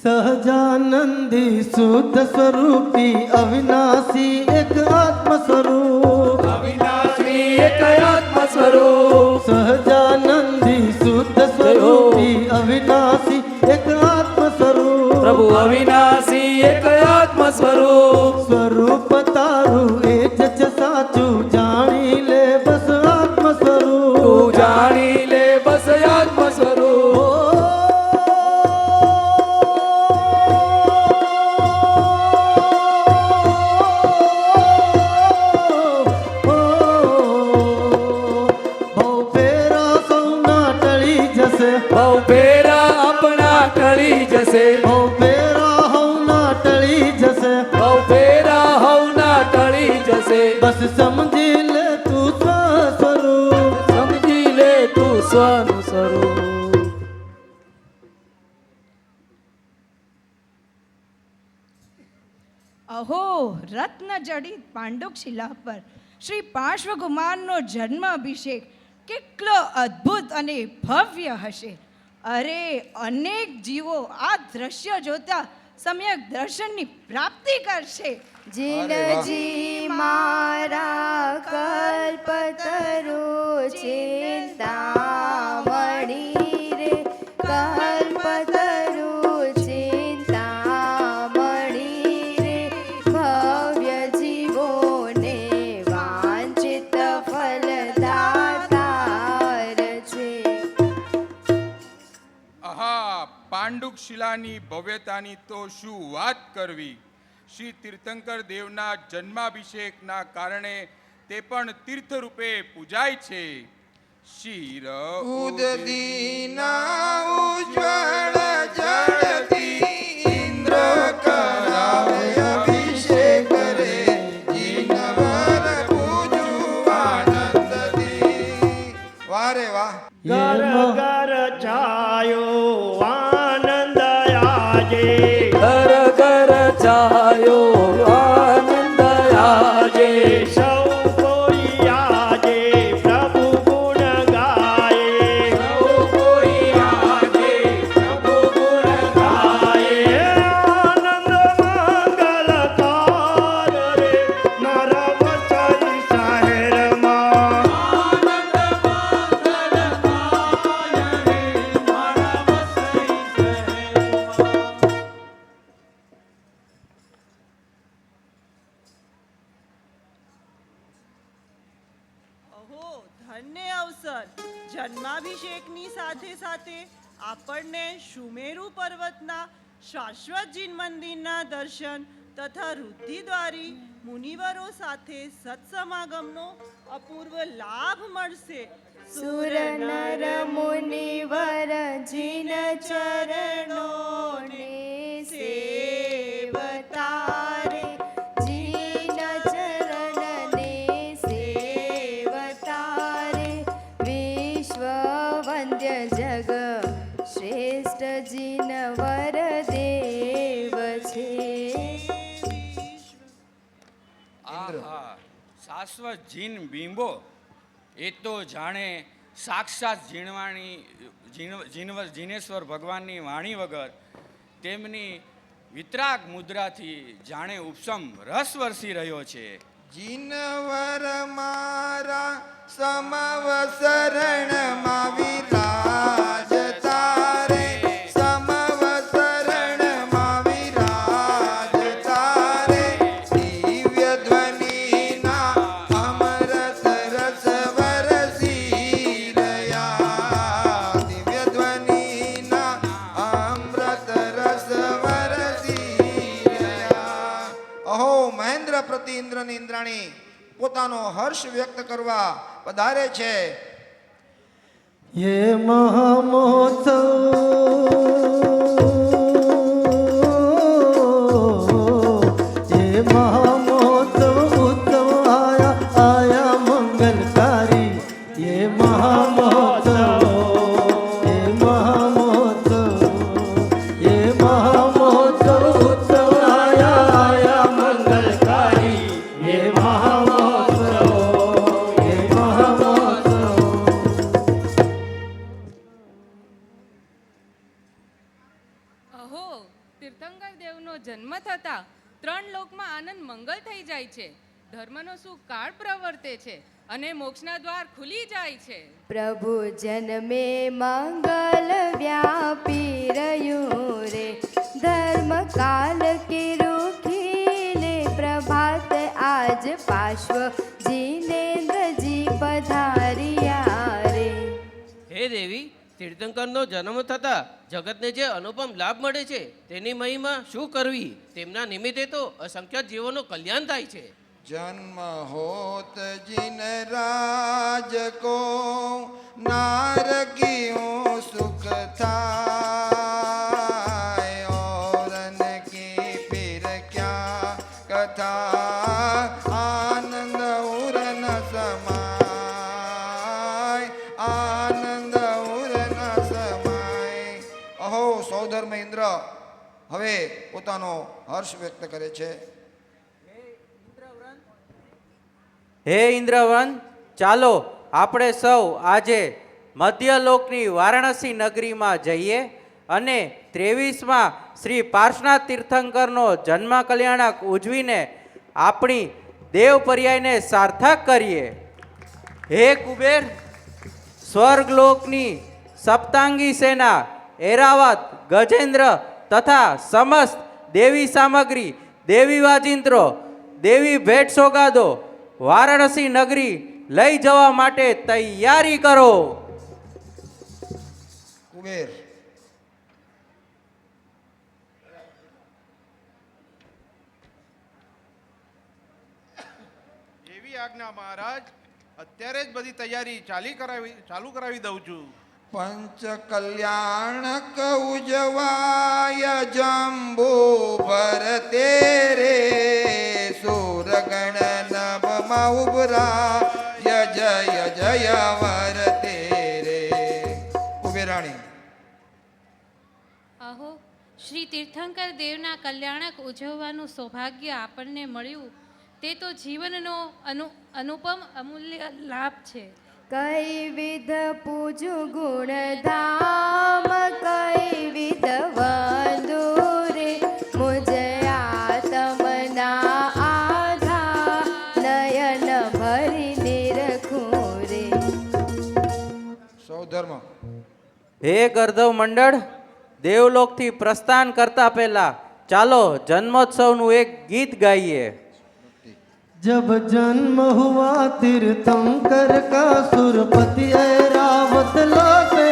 Speaker 1: સહજાનંદી શુદ્ધ સ્વરૂપી અવિનાશી એક આત્મ સ્વરૂપ,
Speaker 2: અવિનાશી એક આત્મ સ્વરૂપ,
Speaker 1: સહજાનંદી શુદ્ધ સ્વરૂપી અવિનાશી એક આત્મ સ્વરૂપ,
Speaker 2: પ્રભુ અવિનાશી એક આત્મ સ્વરૂપ,
Speaker 1: સ્વરૂપ તારું એ જ છે સાચું, જાણી લે બસ આત્મ સ્વરૂપ,
Speaker 2: તું જાણી લે બસ આત્મ સ્વરૂપ.
Speaker 1: ભવ
Speaker 2: ફેરા આપણા ટળી જશે,
Speaker 1: ભવ ફેરા હવના ટળી જશે,
Speaker 2: ભવ ફેરા હવના ટળી જશે.
Speaker 1: બસ સમજી લે તું સ્વરૂપ,
Speaker 2: સમજી લે તું સ્વનું સ્વરૂપ.
Speaker 7: અહો રત્ન જડિત પાંડુક શિલા પર શ્રી પાર્શ્વકુમારનો જન્મ અભિષેક કેટલો અદ્ભુત અને ભવ્ય હશે. અરે અનેક જીવો આ દ્રશ્ય જોતા સમ્યક દર્શનની પ્રાપ્તિ કરશે.
Speaker 13: જીનજી મારા કલ્પતરુ ચિંતામણી રે, કલ્પતરુ ચિંતામણી રે, ભવ્ય જીવોને વાંચિત ફલદાતાર છે.
Speaker 9: આહા, પાંડુક શિલાની ભવ્યતાની તો શું વાત કરવી. શ્રી તીર્થંકર દેવના જન્માભિષેકના કારણે તે પણ તીર્થ રૂપે પૂજાય છે. શિર
Speaker 3: ઉદદીના ઉજ્જવળ જળથી ઇન્દ્ર કરાવે અભિષેક રે, જીનવર પૂજું આનંદથી. વાહ રે વાહ.
Speaker 16: ઘર ઘર છાયો આનંદ આજે,
Speaker 2: ઘર ઘર છાયો આનંદ આજે,
Speaker 16: સૌ કોઈ આજે પ્રભુ ગુણ ગાય,
Speaker 2: સૌ કોઈ આજે પ્રભુ ગુણ ગાય.
Speaker 16: આનંદ મંગલકાર રે મારા વસઈ શહેરમાં,
Speaker 2: આનંદ મંગલકાય રે મારા વસઈ શહેરમાં.
Speaker 21: અહો ધન્ય અવસર. જન્માભિષેકની સાથે સાથે આપણને સુમેરુ પર્વતના શાશ્વત જીન મંદિરના દર્શન તથા રુદ્ધિદ્વારી મુનિવરો સાથે સત્સમાગમનો અપૂર્વ લાભ મળશે.
Speaker 13: સુર નર મુનિવર જીન ચરણોને સેવતારે, જીન ચરણને સેવતારે, વિશ્વ વંદ્ય જગ શ્રેષ્ઠ જીનવર દેવ છે.
Speaker 18: આહા, શાશ્વત જીન બિંબો એ તો જાણે સાક્ષાત જીનેશ્વર ભગવાનની વાણી વગર તેમની વિતરાગ મુદ્રાથી જાણે ઉપસમ રસ વરસી રહ્યો છે.
Speaker 3: જીનવર મારા સમવસરણમાં વિરાજતા રે, સમવસરણમાં વિરાજતા રે, દિવ્ય ધ્વનિના અમરત રસ વરસી રહ્યા, દિવ્ય ધ્વનિના અમૃત રસ વરસી રહ્યા. અહો મહેન્દ્ર પ્રતિ ઇન્દ્રની ઇન્દ્રાણી પોતાનો હર્ષ વ્યક્ત કરવા પધારે છે.
Speaker 1: ये महामहोत्सव, ये महामहोत्सव उत्सव आया आया मंगलकारी. ये महामहोत्सव, ये महामहोत्सव, ये महामहोत्सव उत्सव आया आया मंगलकारी. ये महामहोत्सव, ये महामहोत्सव.
Speaker 5: અહો
Speaker 10: તીર્થંકર દેવનો જન્મ થતાં 3 લોકમાં આનંદ મંગલ થઈ જાય છે. ધર્મનો શું કાળ પ્રવર્તે છે અને મોક્ષના દ્વાર ખુલી જાય છે.
Speaker 13: પ્રભુ જન્મે મંગલ વ્યાપી રહ્યું રે, ધર્મ કાલ કે રૂખીને પ્રભાત આજ પાર્શ્વ જીનેન્દ્રજી પધાર્યા રે.
Speaker 15: હે દેવી, તીર્થંકરનો જન્મ થતા જગતને જે અનુપમ લાભ મળે છે તેની મહિમા શું કરવી? તેમના નિમિત્તે તો અસંખ્ય જીવોનો કલ્યાણ થાય છે.
Speaker 3: जन्म होत जिन राज को नारकियों सुख थाय, औरन की फिर क्या कथा आनंद उरन समाय, आनंद उरन समाय. अहो सौधर्म इंद्र હવે પોતાનો હર્ષ વ્યક્ત કરે છે.
Speaker 4: હે ઇન્દ્રવન, ચાલો આપણે સૌ આજે મધ્યલોકની વારાણસી નગરીમાં જઈએ અને 23માં શ્રી પાર્શ્વનાથ તીર્થંકરનો જન્મ કલ્યાણક ઉજવીને આપણી દેવ પર્યાયને સાર્થક કરીએ. હે કુબેર, સ્વર્ગલોકની સપ્તાંગી સેના, એરાવત, ગજેન્દ્ર તથા સમસ્ત દેવી સામગ્રી, દેવી વાજિંત્રો, દેવી ભેટ સોગાદો વારાણસી નગરી લઈ જવા માટે તૈયારી કરો.
Speaker 3: કુબેર
Speaker 23: એવી આજ્ઞા મહારાજ, અત્યારે જ બધી તૈયારી ચાલુ કરાવી દઉં છું.
Speaker 3: પંચ કલ્યાણક ઉજવાય જંબુ ભરતે રે, સુરગણ નભમાં ઉભરા જય જય વરતે રે. કુબેરાણી.
Speaker 24: અહો, શ્રી તીર્થંકર દેવના કલ્યાણક ઉજવવાનું સૌભાગ્ય આપણને મળ્યું તે તો જીવનનો અનુપમ અમૂલ્ય લાભ છે.
Speaker 13: કઈ વિધ પૂજુ ગુણધામ, કઈ વિધ વંદુ રે, મુજે આત્મના આધા નયન ભરી નિરખું રે.
Speaker 3: સૌધર્મ.
Speaker 4: હે ગર્ધવ મંડળ, દેવલોકથી પ્રસ્થાન કરતા પહેલા ચાલો જન્મોત્સવનું એક ગીત ગાઈએ.
Speaker 1: जब जन्म हुआ तीर्थंकर का सुरपति ऐरावत लाते,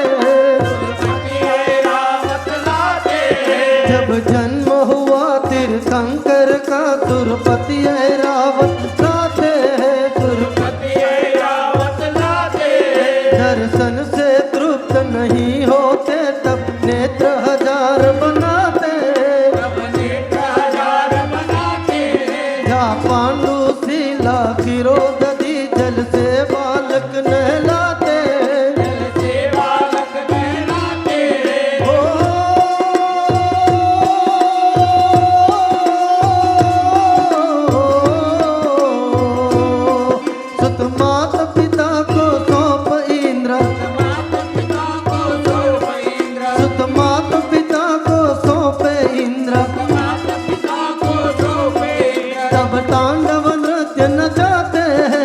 Speaker 1: जब जन्म हुआ तीर्थंकर का सुरपति ऐरावत लाते, सुरपति ऐरावत लाते, दर्शन से तृप्त नहीं होते तब नेत्र हजार बनाते, तब नेत्र हजार बनाते, जा पांडु खिरोदधी जल से बालक नहलाते, जल से बालक नहलाते. ओ सुत मात पिता को सौंप इंद्र, सुत मात पिता को सौंपे इंद्र, तब तांडव नृत्य नचाते हैं,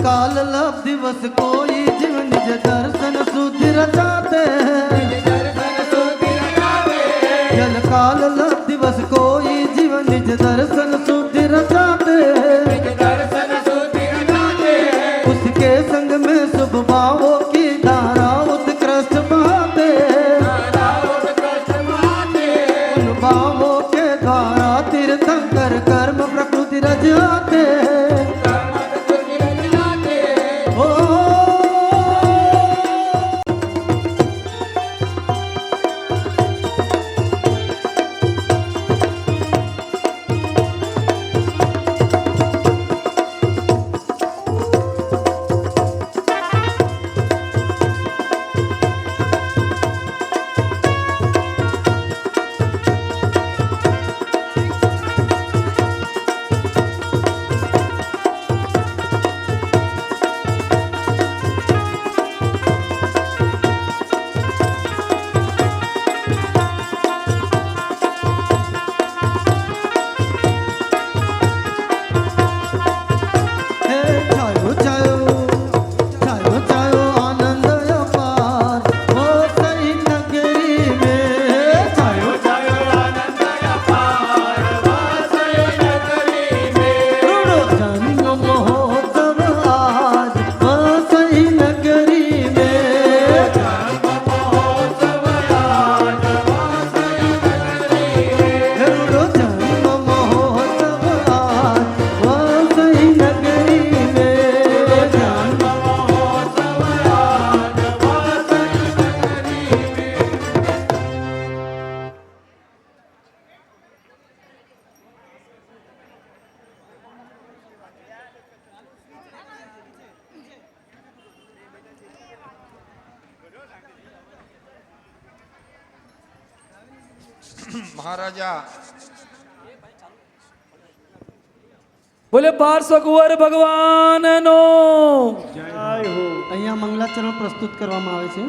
Speaker 1: काल लब दिवस कोई जीव निज दर्शन सुधि रचाते जल काल लब दिवस कोई जीव निज दर्शन सुधि रचाते उसके संग में शुभ भावों की धारा उत्कृष्ट बहाते उन भावों के द्वारा तीर्थंकर कर्म प्रकृति रचाते
Speaker 3: મહારાજા
Speaker 2: બોલે 1200 કુંવર ભગવાનનો
Speaker 1: અહીંયા મંગલાચરણ પ્રસ્તુત કરવામાં આવે છે.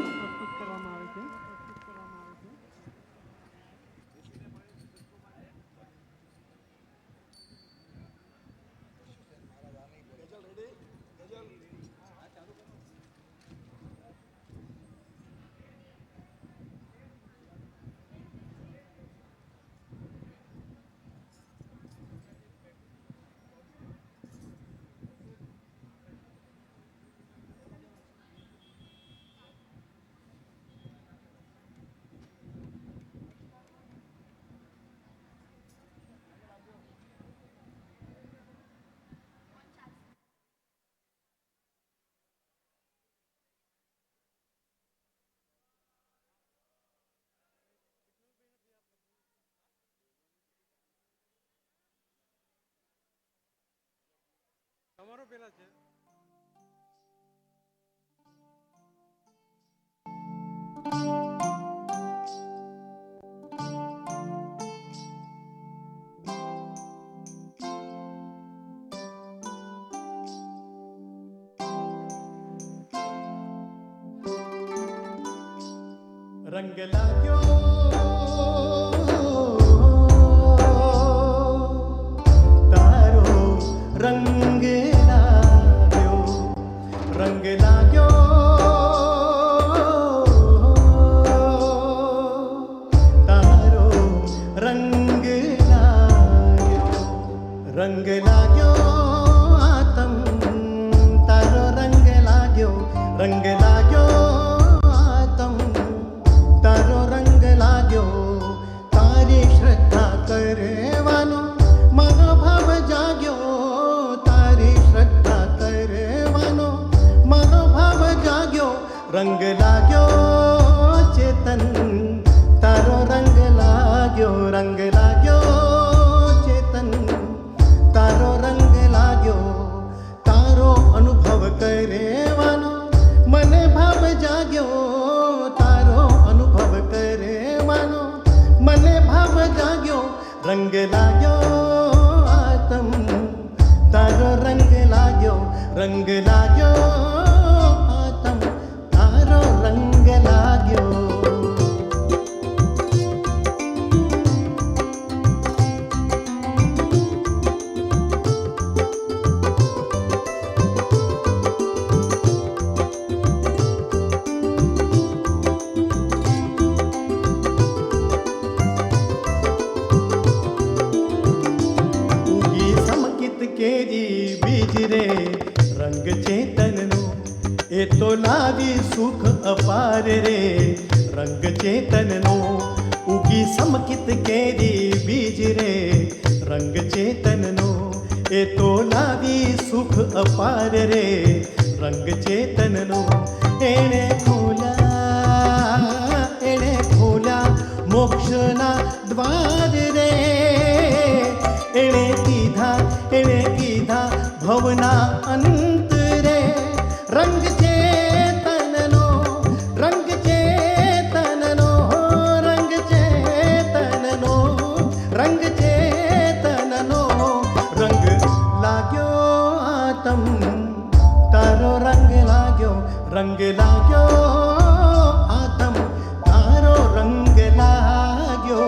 Speaker 6: रंग लाग्यो तारो रंग लाग्यो रंग लाग्यो तारो रंग लाग्यो आतम तारो रंग लाग्यो आतम तारो रंग लाग्यो तारी श्रद्धा करवानो मारो भाव जाग्यो तारी श्रद्धा करवानो मारो भाव जाग्यो रंग लाग्यो चेतन तारो रंग लाग्यो चेतन तारो रंग लाग्यो तारो अनुभव करेवानो मने भाव जाग्यो तारो अनुभव करेवानो मने भाव जाग्यो रंग लाग्यो आतम तारो रंग लाग्यो आतम तारो रंग लाग्यो બીજ રે રંગ ચેતનનો એ તો લાવી સુખ અપાર રે રંગ ચેતનનો ઉગી સમકિત કેરી બીજ રે રંગ ચેતનનો એ તો લાવી સુખ અપાર રે રંગ ચેતનનો એણે ખોલ્યા મોક્ષના દ્વાર રે એણે કીધા ભવના અંત રે રંગ ચેતનનો રંગ ચેતનનો રંગ ચેતનનો રંગ ચેતનનો રંગ લાગ્યો આતમ તારો રંગ લાગ્યો આતમ તારો રંગ લાગ્યો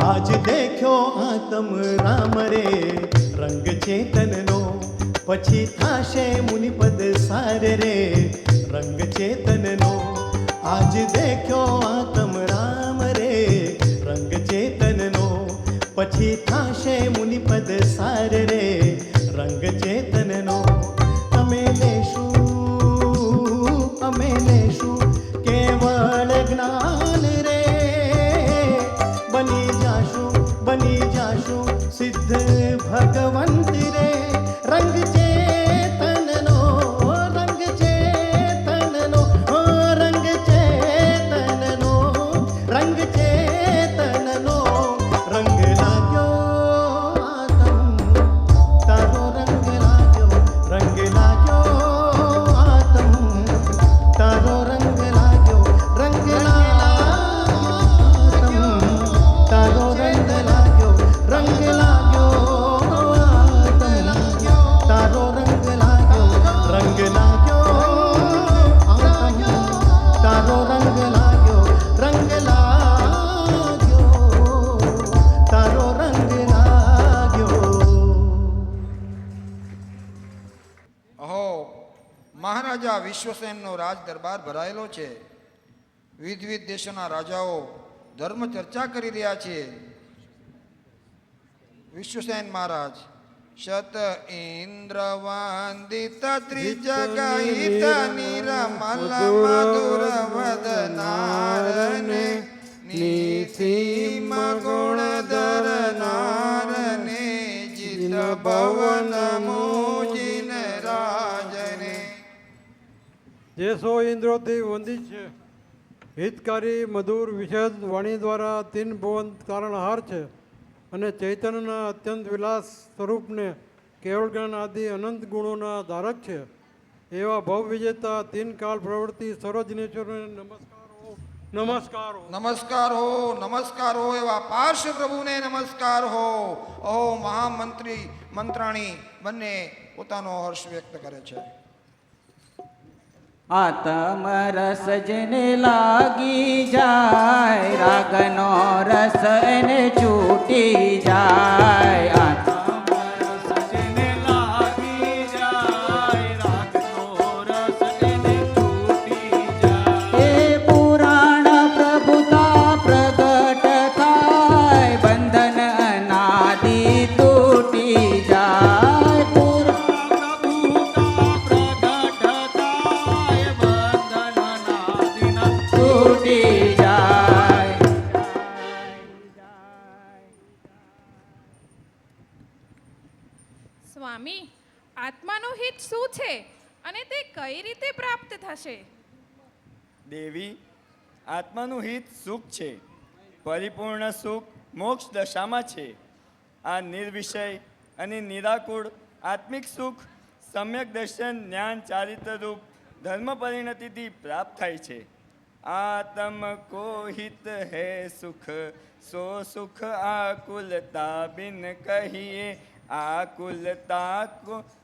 Speaker 6: આજ દેખ્યો આતમ રામ રે રંગ ચેતનનો પછી થાશે મુનિપદ સાર રે રંગ ચેતનનો આજ દેખ્યો આતમ રામ રે રંગ ચેતનનો પછી થાશે મુનિપદ સાર રે રંગ ચેતનનો અમે લેશું કેવળ જ્ઞાન રે બની જાશું સિદ્ધ ભગવંત રે રંગ ચેતનનો રંગ ચેતનનો રંગ ચેતનનો રંગ ચેતનનો રંગ લાગ્યો આતમ તારો રંગ લાગ્યો આતમ તારો રંગ લાગ્યો તારો રંગ લાગ્યો રંગ લાગ્યો આતમ તારો રંગ લાગ્યો આતમ તારો રંગ લાગ્યો તારો રંગ લાગ્યો
Speaker 3: અહો મહારાજા વિશ્વસેનનો રાજ દરબાર ભરાયેલો છે. વિવિધ દેશોના રાજાઓ ધર્મ ચર્ચા કરી રહ્યા છે. વિશ્વસેન મહારાજ શત ઇન્દ્ર વંદિત ત્રિજગહિત નિરમલ મધુર વદનારને નિસીમ ગુણધર નારને જીત ભવન મોજીન રાજને.
Speaker 11: જે સો ઇન્દ્રોથી વંદિત છે, હિતકારી મધુર વિશદ વાણી દ્વારા તીન ભુવન તારણહાર છે અને ચૈતન્યના અત્યંત વિલાસ સ્વરૂપને કેવળ જ્ઞાન આદિ અનંત ગુણોના ધારક છે એવા ભવ વિજેતા તીન કાલ પ્રવૃત્તિ સર્વજનેશ્વરને
Speaker 3: નમસ્કાર હો એવા પાર્શ્વ પ્રભુને નમસ્કાર હો. અહો મહામંત્રી મંત્રાણી બંને પોતાનો હર્ષ વ્યક્ત કરે છે.
Speaker 20: આતમ રસ જેને લાગી જાય રાગનો રસ એને છૂટી જાય. આતમ રસ જેને લાગી જાય રાગનો રસ એને છૂટી જાય. એ પુરાણ પ્રભુતા પ્રગટ થાય બંધન અનાદિ તૂટી જાય.
Speaker 10: સ્વામી, આત્માનું હિત શું છે અને તે કઈ રીતે પ્રાપ્ત થશે?
Speaker 12: દેવી, આત્માનું હિત સુખ છે. પરિપૂર્ણ સુખ મોક્ષ દશામાં છે. આ નિર્વિષય અને નિરાકુળ આત્મિક સુખ સમ્યક દર્શન જ્ઞાન ચારિત્ર રૂપ ધર્મ પરિણતિથી પ્રાપ્ત થાય છે. आत्म को हित है सुख सो सुख आकुलता बिन कहिए આકુલતા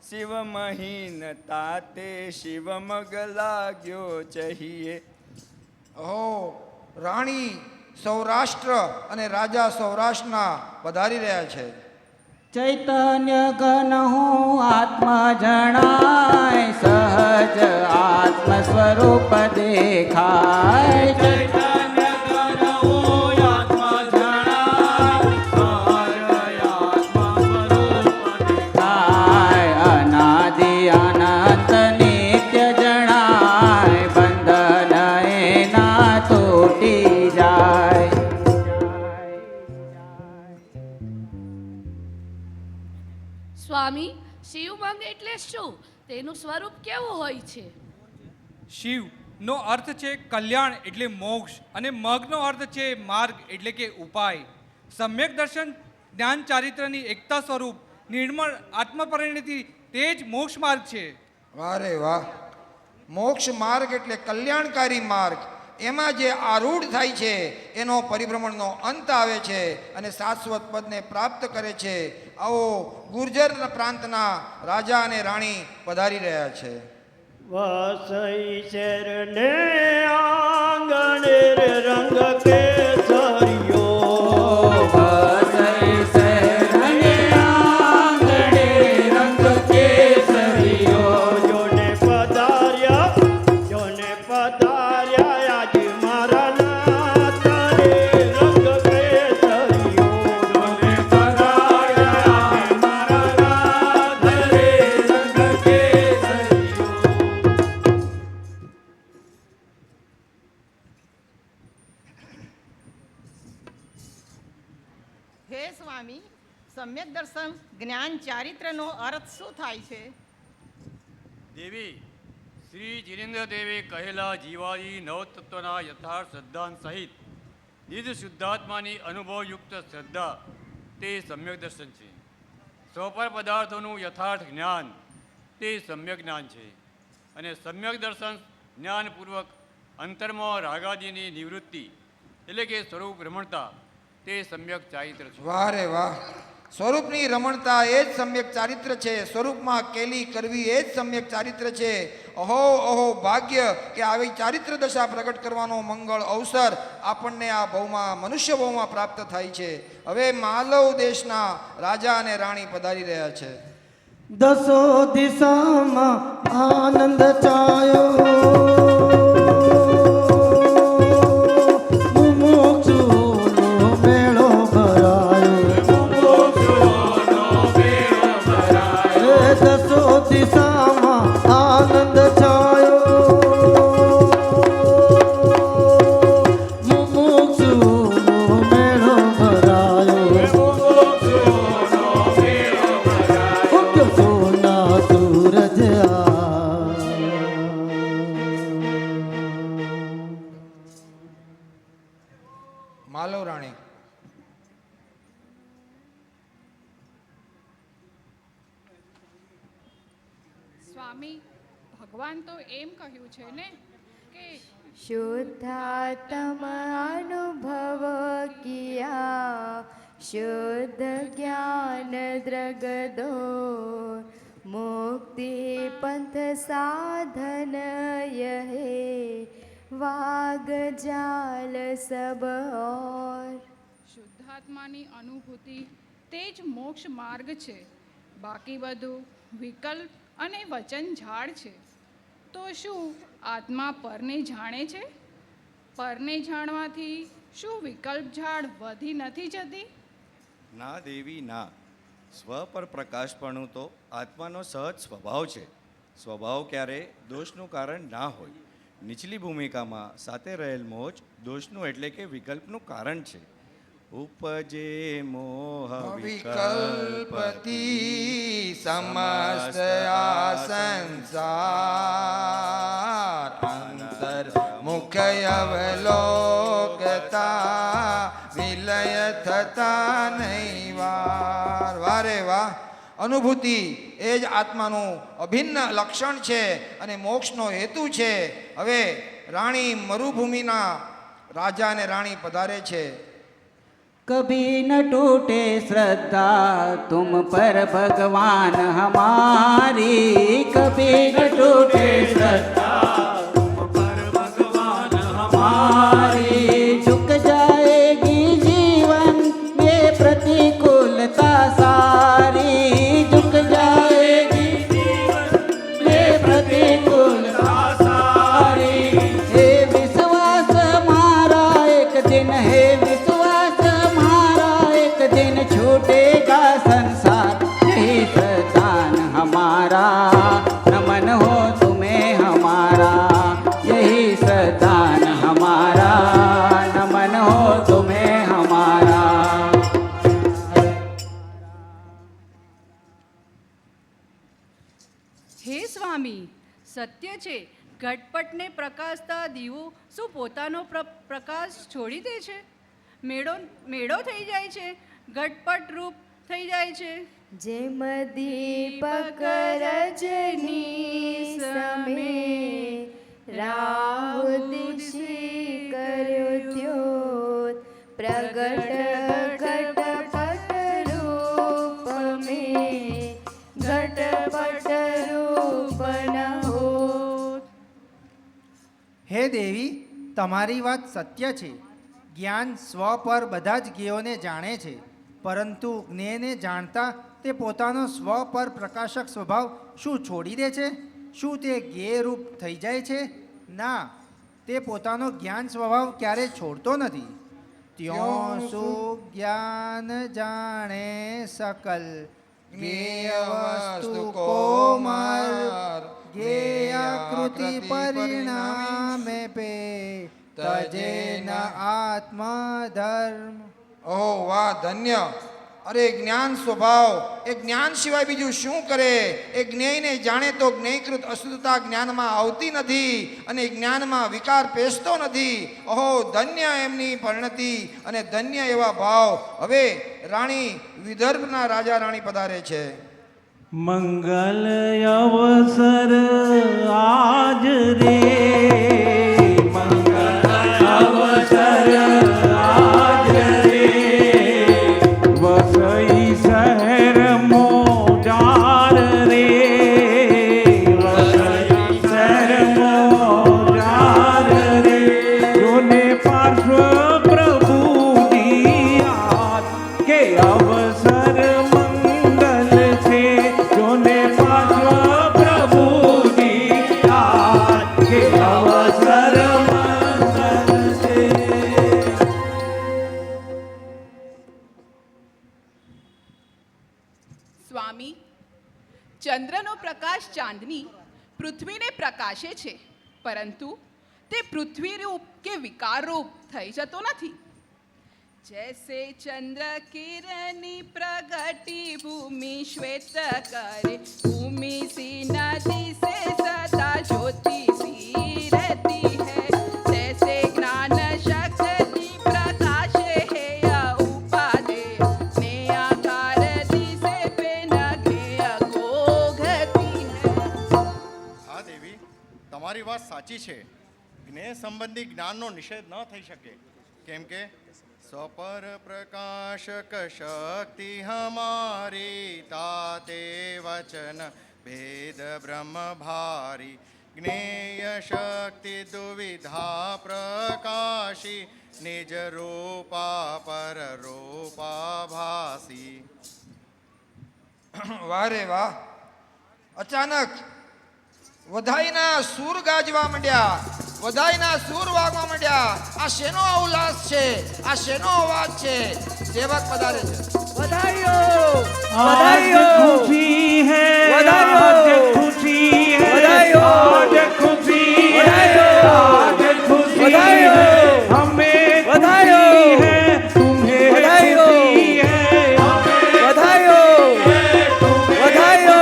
Speaker 12: શિવ મહીનતા તે શિવ મગ લાગ્યો ચહીએ.
Speaker 3: ઓહો, રાણી સૌરાષ્ટ્ર અને રાજા સૌરાષ્ટ્રના પધારી રહ્યા છે.
Speaker 20: ચૈતન્ય ઘન હું આત્મા જણાય, સહજ આત્મ સ્વરૂપ દેખાય. ચૈતન્ય ઘન હું આત્મા જણાય, સહજ આત્મા સ્વરૂપ દેખાય. અનાદિ અનંત નિત્ય જણાય, બંધન એના તૂટી જાય.
Speaker 8: સ્વામી, શિવ મંગ એટલે શું? તેનું સ્વરૂપ કેવું હોય છે?
Speaker 2: શિવનો અર્થ છે કલ્યાણ એટલે મોક્ષ, અને મગનો અર્થ છે માર્ગ એટલે કે ઉપાય. સમ્યક દર્શન જ્ઞાન ચારિત્રની એકતા સ્વરૂપ નિર્મળ આત્મપરિણતિ તે જ મોક્ષ માર્ગ છે.
Speaker 3: વાહ રે વાહ! મોક્ષ માર્ગ એટલે કલ્યાણકારી માર્ગ. એમાં જે આરૂઢ થાય છે એનો પરિભ્રમણનો અંત આવે છે અને શાશ્વત પદને પ્રાપ્ત કરે છે. આવો ગુર્જર પ્રાંતના રાજા અને રાણી પધારી રહ્યા છે.
Speaker 6: વાસઈ શરણે આંગણે રંગ કેસરિયો, વાસઈ શરણે આંગણે રંગ કેસરિયો. જોને પધાર્યા આજ મારા નાથ રે રંગ કેસરિયો. જોને પધાર્યા આજ મારા નાથ રે રંગ કેસરિયો.
Speaker 21: હે સ્વામી, સમ્યક દર્શન જ્ઞાન ચારિત્રનો અર્થ શું થાય છે?
Speaker 17: દેવી, શ્રી જીનેન્દ્ર દેવે કહેલા જીવાદી નવતત્વના યથાર્થ સિદ્ધાંત સહિત નિજ શુદ્ધાત્માની અનુભવયુક્ત શ્રદ્ધા તે સમ્યક દર્શન છે. સ્વપર પદાર્થોનું યથાર્થ જ્ઞાન તે સમ્યક જ્ઞાન છે. અને સમ્યક દર્શન જ્ઞાનપૂર્વક અંતરમાં રાગાદીની નિવૃત્તિ એટલે કે સ્વરૂપ રમણતા તે સમ્યક ચારિત્ર છે.
Speaker 3: વાહ રે વાહ! સ્વરૂપની રમણતા એ જ સમ્યક ચારિત્ર છે. સ્વરૂપમાં કેલી કરવી એ જ સમ્યક ચારિત્ર છે. અહો અહો ભાગ્ય કે આવી ચારિત્ર દશા પ્રગટ કરવાનો મંગળ અવસર આપણને આ ભવમાં મનુષ્ય ભવમાં પ્રાપ્ત થાય છે. હવે માલવ દેશના રાજા અને રાણી પધારી રહ્યા છે.
Speaker 1: દસો દિશામાં આનંદ છાયો, દિશામાં આનંદ છાયો, મુમુક્ષુનો મેળો ભરાયો. સોના સૂરજ
Speaker 3: માલવ રાણી.
Speaker 10: સ્વામી, ભગવાન તો એમ કહ્યું છે ને કે
Speaker 13: શુદ્ધાત્મ અનુભવ કિયા, શુદ્ધ જ્ઞાન દ્રગદો, મુક્તિ પંથ સાધન યહે, વાગ જાલ સબ ઓર.
Speaker 10: શુદ્ધાત્માની અનુભૂતિ તે જ મોક્ષ માર્ગ છે. બાકી બધું વિકલ્પ અને વચન ઝાડ છે. તો શું આત્મા પરને જાણે છે? પરને જાણવાથી શું વિકલ્પ ઝાડ વધી નથી જતી?
Speaker 18: ના દેવી ના. સ્વ પર પ્રકાશપણું તો આત્માનો સહજ સ્વભાવ છે. સ્વભાવ ક્યારે દોષનું કારણ ના હોય. નીચલી ભૂમિકામાં સાથે રહેલ મોજ દોષનું એટલે કે વિકલ્પનું કારણ છે. ઉપજે મોહ
Speaker 3: વિકલ્પતી સમસ્ત આ સંસાર, અંતર મુખ્ય અવલોકતા વિલય થતા નહીં વાર. વારે વાહ! અનુભૂતિ એ જ આત્માનું અભિન્ન લક્ષણ છે અને મોક્ષનો હેતુ છે. હવે રાણી મરુભૂમિના રાજા અને રાણી પધારે છે.
Speaker 20: कभी न टूटे श्रद्धा तुम पर भगवान हमारी, कभी न टूटे श्रद्धा तुम पर भगवान हमारी। झुक जाएगी जीवन में प्रतिकूलता सारी, झुक जाएगी जीवन में प्रतिकूलता सारी। हे विश्वास हमारा एक दिन, हे विश्वास हमारा एक दिन छूटेगा संसार। यही सदान हमारा, नमन हो तुम्हें हमारा। यही सदान हमारा, नमन हो तुम्हें हमारा।
Speaker 7: હે સ્વામી, સત્ય છે ઘટપટને પ્રકાશતા દીવો શું પોતાનો પ્રકાશ છોડી દે છે? મેળો થઈ જાય છે, ઘટપટ રૂપ થઈ જાય છે।
Speaker 13: જેમ દીપક રજની સમે રાહુ દિશી કર્યો ત્યોત પ્રગટ ઘટપટ રૂપ में घटपट रूप न होत।
Speaker 14: હે દેવી, તમારી વાત સત્ય છે। જ્ઞાન સ્વ પર બધા જ જ્ઞેયોને જાણે છે, પરંતુ જ્ઞેયને જાણતા તે પોતાનો સ્વ પર પ્રકાશક સ્વભાવ શું છોડી દે છે? શું તે જ્ઞેય રૂપ થઈ જાય છે? ના, તે પોતાનો જ્ઞાન સ્વભાવ ક્યારે છોડતો નથી। ત્યો સુજ્ઞાન જાણે સકલ જ્ઞેય વસ્તુ કોમર જ્ઞેયાકૃતિ પરિણામે પે તજે ન આત્મધર્મ।
Speaker 3: ઓહ વાહ, ધન્ય! અરે જ્ઞાન સ્વભાવ એ જ્ઞાન સિવાય બીજું શું કરે? એ જ્ઞેયને જાણે તો જ્ઞેયકૃત અશુદ્ધતા જ્ઞાનમાં આવતી નથી અને જ્ઞાનમાં વિકાર પેસતો નથી। ઓહો, ધન્ય એમની પરિણતિ અને ધન્ય એવા ભાવ। હવે રાણી વિદર્ભના રાજા રાણી પધારે છે।
Speaker 6: મંગલ અવસર આજ રે, મંગલ અવસર આજ રે, વસઈ શહેર મોજાર રે, વસઈ શહેર મોજાર રે, જોને પાર્શ્વ પ્રભુની યાદ કે અવસર મંગલ છે, જોને પાર્શ્વ પ્રભુની યાદ કે અવસર મંગલ છે।
Speaker 10: સ્વામી, ચંદ્રનો પ્રકાશ ચાંદની પૃથ્વીને પ્રકાશે છે, પરંતુ તે પૃથ્વી રૂપ કે વિકાર રૂપ થઈ જતો નથી। जैसे चंद्र किरणी प्रगटी भूमि श्वेत करे, भूमि सी नदी से सदा ज्योति सी रहती है, तैसे ज्ञान शक्ति प्रकाश है या उपाधे, नेयाकार दिसे पे न घेय को घती है।
Speaker 16: હા દેવી, તમારી વાત સાચી છે। જ્ઞેય સંબંધી જ્ઞાનનો નિષેધ ન થઈ શકે, કેમ કે स्वपर प्रकाशक शक्ति हमारी, ताते वचन भेद ब्रह्म भारी, ज्ञेय शक्ति दुविधा प्रकाशी, निज रूपा पर रूपा भासी।
Speaker 3: વાહ રે વાહ! અચાનક વધાઈના સૂર ગાજવા માંડ્યા, વધાઈના સૂર વાગવા માંડ્યા। આ શેનો ઉલ્લાસ છે? આ શેનો અવાજ છે? સેવક પધારે છે।
Speaker 6: बधाइयो बधाइयो, खुशी है, आज खुशी है, बधाइयो आज खुशी है, आज खुशी है, हमें बधाइयो है, तुम्हें बधाइयो है, बधाइयो बधाइयो,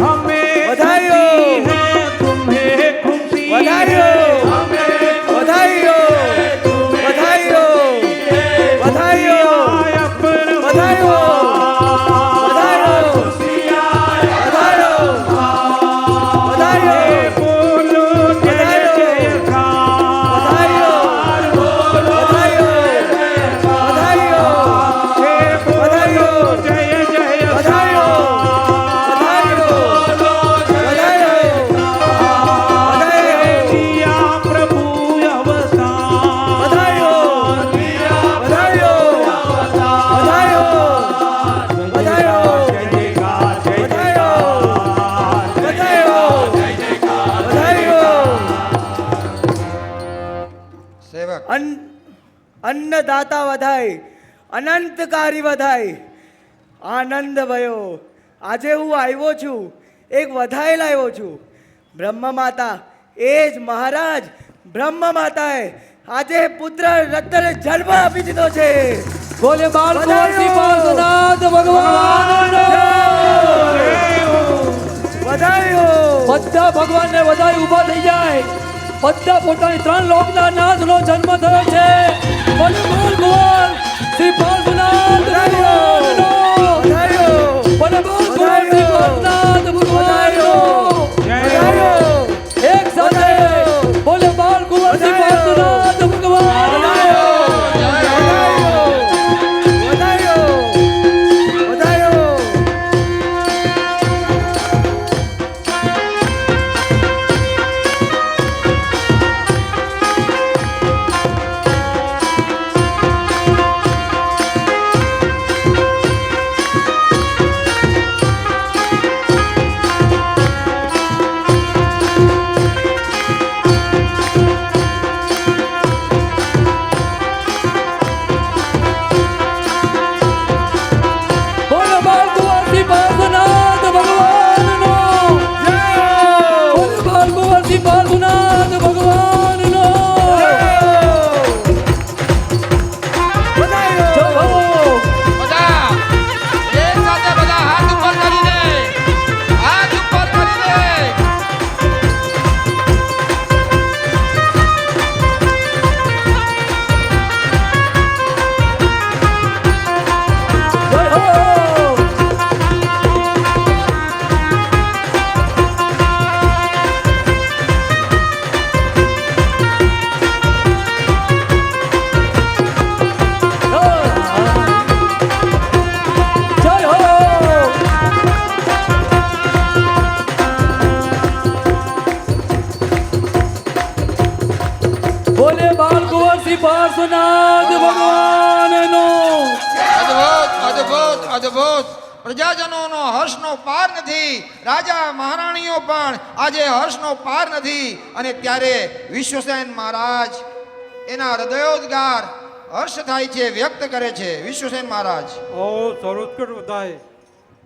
Speaker 6: हमें बधाइयो है, तुम्हें खुशी बधाइयो बधाइयो बधाइयो बधाइयो बधाइयो बधाइयो, खुशी आए અન્નદાતા વધાય, અનંતકારી વધાય. આનંદ ભયો. આજે હું આવ્યો છું, એક વધાય લાવ્યો છું. બ્રહ્મ માતા, એ જ મહારાજ બ્રહ્મ માતાએ આજે પુત્ર રત્નને જન્મ આપી દીધો છે.
Speaker 5: બોલે બાળકુંવરજી પાર્શ્વનાથ ભગવાન
Speaker 6: વધાયો.
Speaker 5: બધા ભગવાનને વધાઈ ઊભા થઈ જાય. બધા પોતાની 3 લોકના નાથનો જન્મ થયો છે. બોલે બાળકુંવર શ્રી પાર્શ્વનાથ ભગવાનનો બોલે બાળકુંવર શ્રી પાર્શ્વનાથ ભગવાનનો એક સાથે બોલે બાળકુંવર શ્રી પાર્શ્વનાથ ભગવાન.
Speaker 3: અદ્ભુત. પ્રજાજનોનો હર્ષનો પાર નથી. રાજા મહારાણીઓ પણ આજે હર્ષનો પાર નથી. અને ત્યારે વિશ્વસેન મહારાજ એના હૃદયોદ્ગાર હર્ષ થાય છે, વ્યક્ત કરે છે. વિશ્વસેન મહારાજ.
Speaker 11: ઓ સર્વોત્કટ વધાય.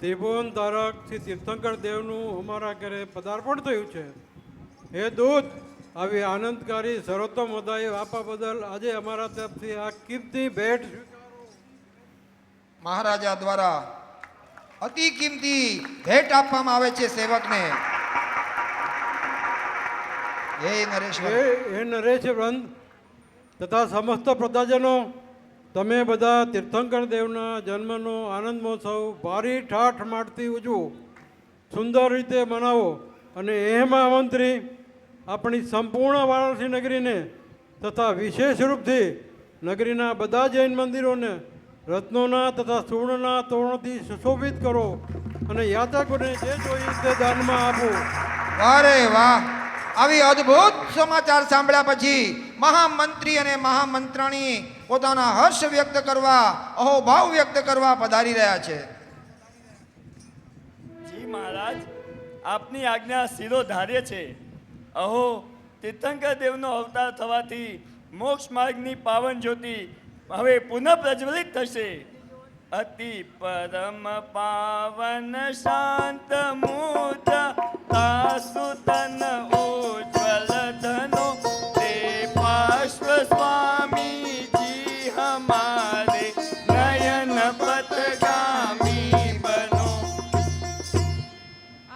Speaker 11: ત્રિભુવન ધારક શ્રી તીર્થંકર દેવનું અમારા ઘરે પદાર્પણ થયું છે. હે દૂત, આવી આનંદકારી સર્વોત્તમ વધાય આપવા બદલ આજે અમારા તરફથી આ કિંમતી ભેટ
Speaker 3: મહારાજા દ્વારા અતિ કિંમતી ભેટ આપવામાં આવે છે સેવકને. હે
Speaker 11: નરેશ વૃંદ તથા સમસ્ત પ્રજાજનો, તમે બધા તીર્થંકર દેવના જન્મનો આનંદ મહોત્સવ ભારી ઠાઠ માટથી ઉજવો, સુંદર રીતે મનાવો અને એમાં આમંત્રી આપણી સંપૂર્ણ વારાણસી નગરીને તથા વિશેષ રૂપથી નગરીના બધા જૈન મંદિરોને રત્નોના તથા સુવર્ણના તોરણથી સુશોભિત કરો અને યાત્રાકોને જે જોઈએ તે દાનમાં આપો.
Speaker 3: અરે વાહ! આવી અદ્ભુત સમાચાર સાંભળ્યા પછી મહામંત્રી અને મહામંત્રાણી પોતાના હર્ષ વ્યક્ત કરવા, અહોભાવ વ્યક્ત કરવા પધારી રહ્યા છે.
Speaker 12: જી મહારાજ, આપની આજ્ઞા શિરો ધાર્ય છે. અહો, તીર્થંકર દેવનો અવતાર થવાથી મોક્ષ માર્ગની પાવન જ્યોતિ હવે પુનઃ પ્રજ્વલિત થશે. અતિ પરમ પાવન શાંત મૂર્ત તાસુતન ઉજ્જવલ ધનો તે પાર્શ્વ સ્વામીજી હમારે નયન પથગામી બનો.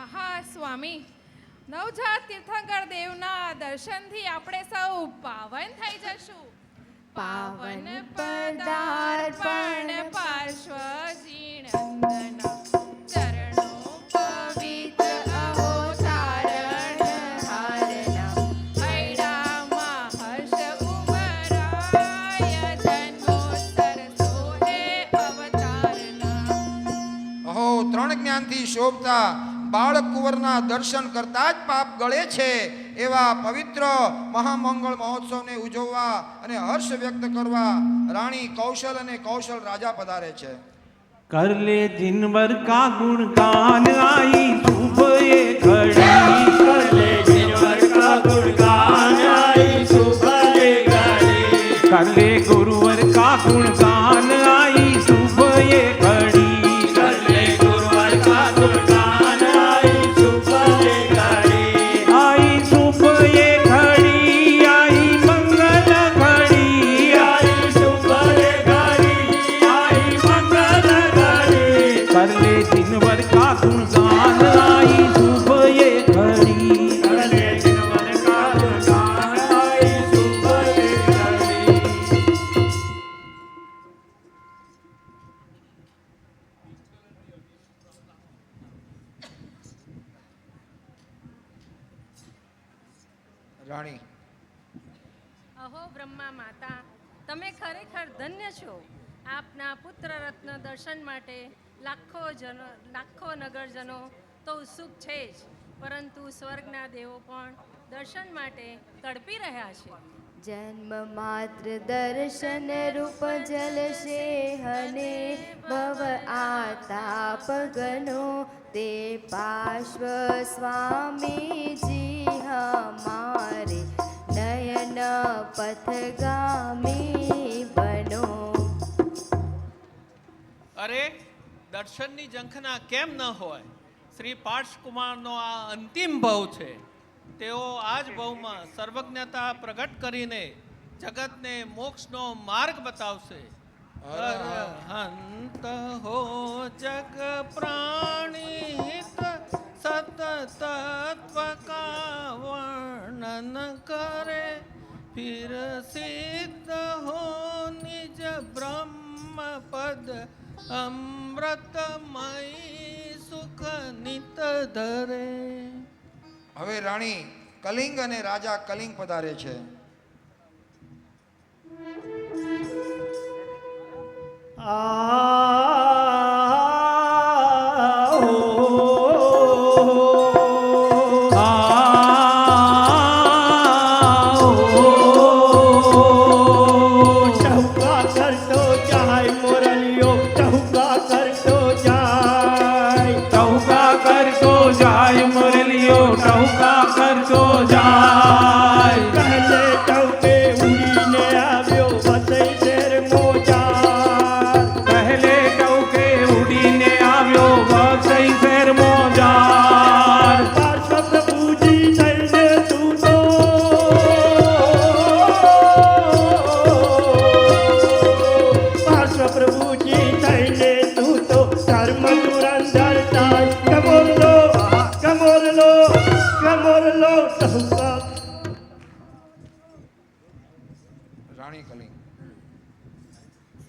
Speaker 9: આહા સ્વામી, નવજાત તીર્થંકર દેવના દર્શનથી આપણે સૌ પાવન થઈ જશું. પાવન પદાર્પણ પાર્શ્વજી નંદન ચરણો પવિત્ર અવતારણ હારના હૈડામાં હર્ષ ઉમરાય જન્મોત્સર સોહે અવતારના.
Speaker 3: અહો, 3 જ્ઞાનથી શોભતા બાળક કુંવરના દર્શન કરતા જ પાપ ગળે છે એવા પવિત્ર મહામંગળ મહોત્સવને ઉજવવા અને હર્ષ વ્યક્ત કરવા રાણી કૌશલ અને કૌશલ રાજા પધારે છે.
Speaker 6: कर ले दिन भर का गुणगान आई शुभ ये घड़ी. कर ले दिन भर का गुणगान आई शुभ ये घड़ी.
Speaker 3: રાણી.
Speaker 15: અહો બ્રહ્મા માતા, તમે ખરેખર ધન્ય છો. આપના પુત્ર રત્ન દર્શન માટે લાખો નગરજનો તો ઉત્સુક છે જ, પરંતુ સ્વર્ગના દેવો પણ દર્શન માટે તડપી રહ્યા છે.
Speaker 13: જન્મ માત્ર દર્શન રૂપ જલશે હને ભવ આતાપ ગનો તે પાર્શ્વ સ્વામીજી હમારે નયન પથગામી બનો.
Speaker 19: અરે દર્શનની ઝંખના કેમ ન હોય? શ્રી પાર્શ્વકુમારનો આ અંતિમ ભવ છે. તેઓ આ જ ભવમાં સર્વજ્ઞતા પ્રગટ કરીને જગતને મોક્ષનો માર્ગ બતાવશે. અરહંત હો જગ પ્રાણિત સત તત્વ કા વર્ણન કરે ફિર સિદ્ધ હો નિજ બ્રહ્મ પદ અમૃતમય સુખ નિત ધરે.
Speaker 3: હવે રાણી કલિંગ અને રાજા કલિંગ પધારે છે.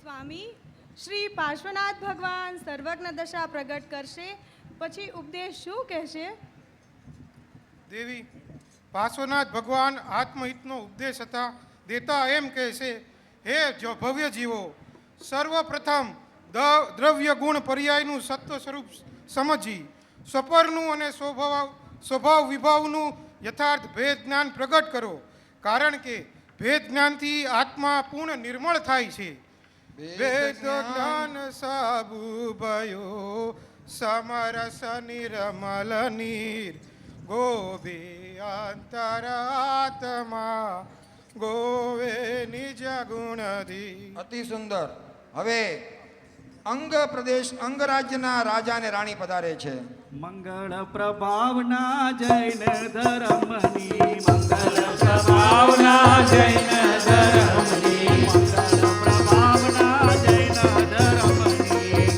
Speaker 22: સ્વામી, શ્રી પાર્શ્વનાથ ભગવાન સર્વજ્ઞ દશા પ્રગટ કરશે, પછી ઉપદેશ શું કહેશે?
Speaker 23: દેવી, પાર્શ્વનાથ ભગવાન આત્મહિતનો ઉપદેશ દેતા એમ કહેશે, હે ભવ્ય જીવો, સર્વપ્રથમ દ્રવ્ય ગુણ પર્યાયનું સત્વ સ્વરૂપ સમજી સ્વપરનું અને સ્વભાવ વિભાવનું યથાર્થ ભેદ જ્ઞાન પ્રગટ કરો. કારણ કે ભેદ જ્ઞાનથી આત્મા પૂર્ણ નિર્મળ થાય છે. વેદ જ્ઞાન સાબુ ભયો સમરસ નિર્મલ નીર ગોભે અંતરાત્મા ગોવે નિજ ગુણધી.
Speaker 3: અતિ સુંદર. હવે અંગ રાજ્યના રાજા અને રાણી પધારે છે.
Speaker 1: મંગળ પ્રભાવના જૈન ધર્મની મંગળ પ્રભાવના જૈન ધર્મની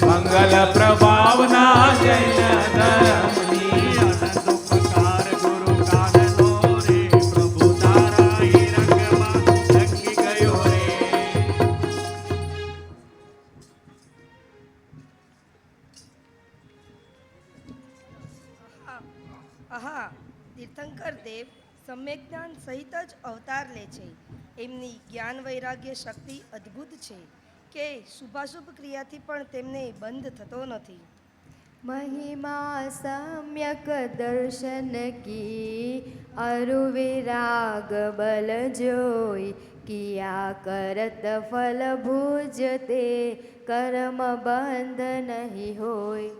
Speaker 1: મંગલ પ્રભાવના જૈન ધર્મની અનંતોપકાર ગુરુ કાનનો રે પ્રભુ તારા હિરંગમાં લંગી ગયો રે.
Speaker 25: આહા, તીર્થંકર દેવ સમ્યક જ્ઞાન સહિત જ અવતાર લે છે. એમની જ્ઞાન વૈરાગ્ય શક્તિ અદ્ભુત છે કે શુભાશુભ ક્રિયાથી પણ તેમને બંધ થતો નથી.
Speaker 13: મહિમા સમ્યક દર્શન કી અરુ વિરાગ બલ જોઈ કિયા કરત ફલ ભુજ તે કર્મ બંધ નહીં હોય.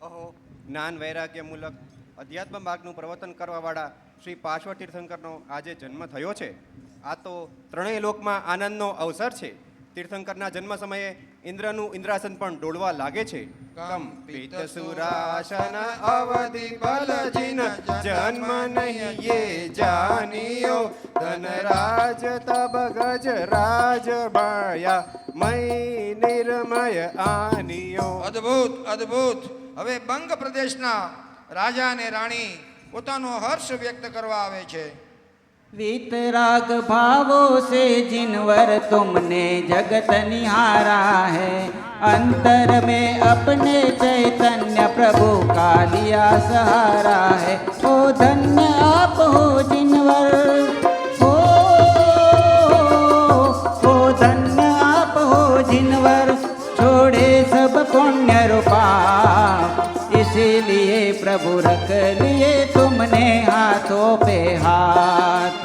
Speaker 26: અહો, જ્ઞાન વૈરાગ્ય મૂલક અધ્યાત્મ માર્ગનું પ્રવર્તન કરવાવાળા શ્રી પાર્શ્વ તીર્થંકરનો આજે જન્મ થયો છે. આ તો ત્રણેય લોકમાં આનંદનો અવસર છે. તીર્થંકરના જન્મ સમયે ઇન્દ્રનું ઇન્દ્રાસન પણ ડોળવા લાગે છે. કંપિત સુરાસન અવધિ બલ જીન જન્મ નહીં યે જાનિયો ધનરાજ તબ ગજ રાજ માયા મય નિર્મય આનિયો.
Speaker 3: અદ્ભુત અદ્ભુત. હવે બંગ પ્રદેશના રાજા અને રાણી પોતાનો હર્ષ વ્યક્ત કરવા આવે છે.
Speaker 20: वीतराग भावों से जिनवर तुमने जगत निहारा है, अंतर में अपने चैतन्य प्रभु का लिया सहारा है. ओ धन्य आप हो जिनवर रख लिए तुमने हाथों पे हाथ।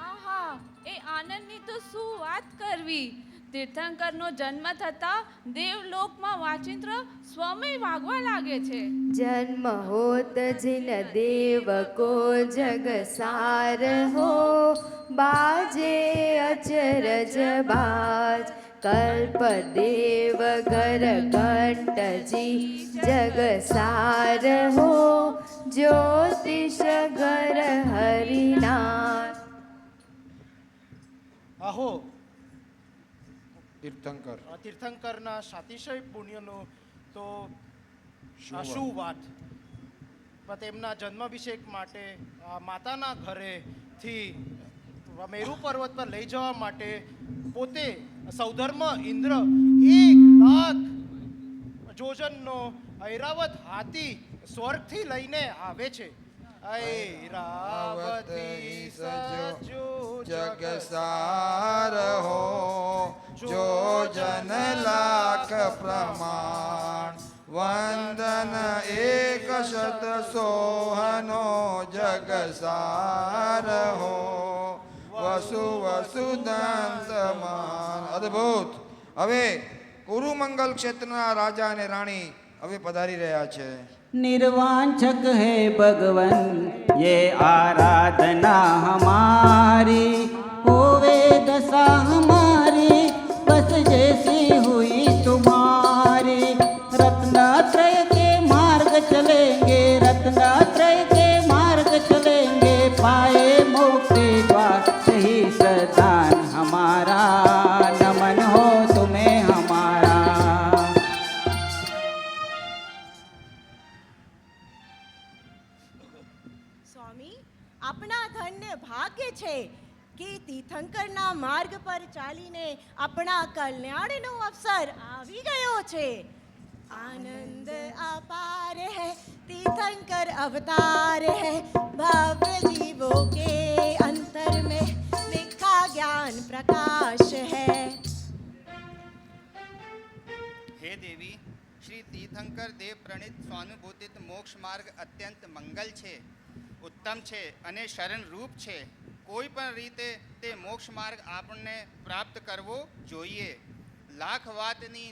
Speaker 9: આહા, એ આનંદની તો શું વાત કરવી. તીર્થંકરનો જન્મ થતા દેવલોકમાં વાચિંત્ર સ્વમય વાગવા લાગે છે.
Speaker 13: जन्म होत जिन देव को जग सार हो, बाजे अचरज बाज कल्प देव घर घंट जी जग सार हो, ज्योतिष घर हरिनाथ।
Speaker 14: આહો
Speaker 3: તીર્થંકર
Speaker 14: તીર્થંકરના સાતિશય પુણ્યનો તો શું વાત. પણ તેમના જન્માભિષેક માટે માતાના ઘરેથી મેરુ પર્વત પર લઈ જવા માટે પોતે સૌધર્મ ઇન્દ્ર 1,00,000 જોજનનો ઐરાવત હાથી સ્વર્ગથી લઈને આવે છે. ઐરાવતી સજો
Speaker 3: જગ સાર હો, જો જન લાખ પ્રમાણ વંદન 100 સોહનો જગ સાર હો, વસુ વસુદંતમાન. અદ્ભુત. હવે કુરુમંગલ ક્ષેત્રના રાજા અને રાણી હવે પધારી રહ્યા છે.
Speaker 20: निर्वांछक है भगवन ये आराधना हमारी, होवे दशा हमारी बस जैसी हुई तुम्हारी। रत्नात्रय के मार्ग चलेंगे, रत्नात्रय के मार्ग चलेंगे, पाए मोक्ष द्वार सही सदान हमारा। नमन हो तुम्हें हमारा।
Speaker 22: સ્વામી, આપણા ધન્ય ભાગ્ય છે કે તીર્થંકરના માર્ગ પર ચાલીને આપણા કલ્યાણનો અવસર આવી ગયો છે. आनंद अपार है तीर्थंकर अवतार है, भव्य जीवों के अंतर में लिखा ज्ञान प्रकाश है।
Speaker 26: હે દેવી, શ્રી તીર્થંકર દેવ પ્રણિત સ્વાનુભૂતિત મોક્ષ માર્ગ અત્યંત મંગલ છે, ઉત્તમ છે અને શરણરૂપ છે. કોઈ પણ રીતે તે મોક્ષ માર્ગ આપણને પ્રાપ્ત કરવો જોઈએ. લાખ વાતની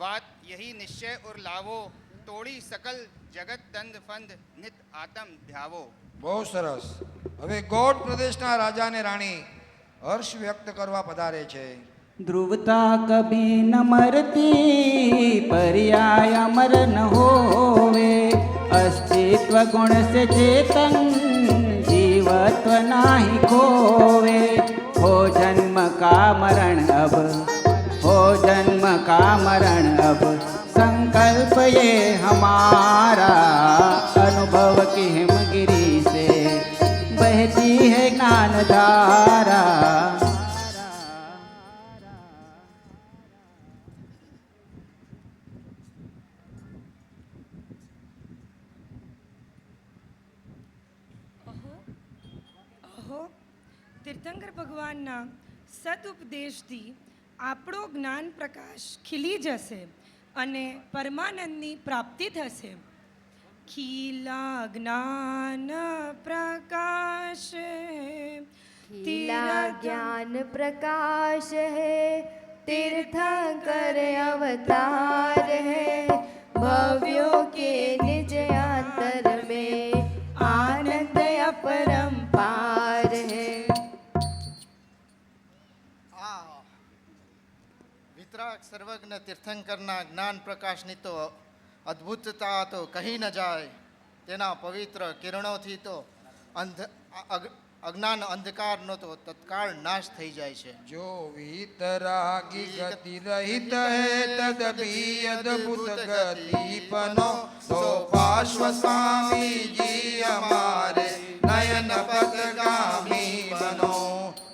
Speaker 26: વાત યહી નિશ્ચય ઓર લાવો, તોડી સકલ જગત દંડ ફંદ નિત આતમ ધ્યાવો.
Speaker 3: બહુ સરસ. હવે ગોડ પ્રદેશના રાજા અને રાણી હર્ષ વ્યક્ત કરવા પધારે છે.
Speaker 20: ध्रुवता कभी न मरती, पर्याय अमर न होवे, अस्तित्व गुण से चेतन जीवत्व नाही खोवे। हो जन्म का मरण अब, हो जन्म का मरण अब, संकल्प ये हमारा। अनुभव की हिमगिरी से बहती है ज्ञान धारा।
Speaker 25: તીર્થંકર ભગવાનના સદુપદેશથી આપણો જ્ઞાન પ્રકાશ ખીલી જશે અને પરમાનંદની પ્રાપ્તિ થશે. ખીલા જ્ઞાન પ્રકાશ,
Speaker 13: खिला ज्ञान प्रकाश है, तीर्थंकर अवतार है, भव्यों के निज अंतर में आनंद अपरंपार है।
Speaker 14: વિતરાગ સર્વજ્ઞ તીર્થંકરના જ્ઞાન પ્રકાશની તો અદ્ભુતતા તો કહી ન જાય. તેના પવિત્ર કિરણોથી તો અજ્ઞાન અંધકારનો તો તત્કાળ નાશ થઈ જાય છે.
Speaker 3: જો વિતરાગી ગતિ રહિત હે તદભી અદ્ભુત ગતિ પનો, તો પાર્શ્વ સ્વામીજી અમારે નયન પથગામી બનો.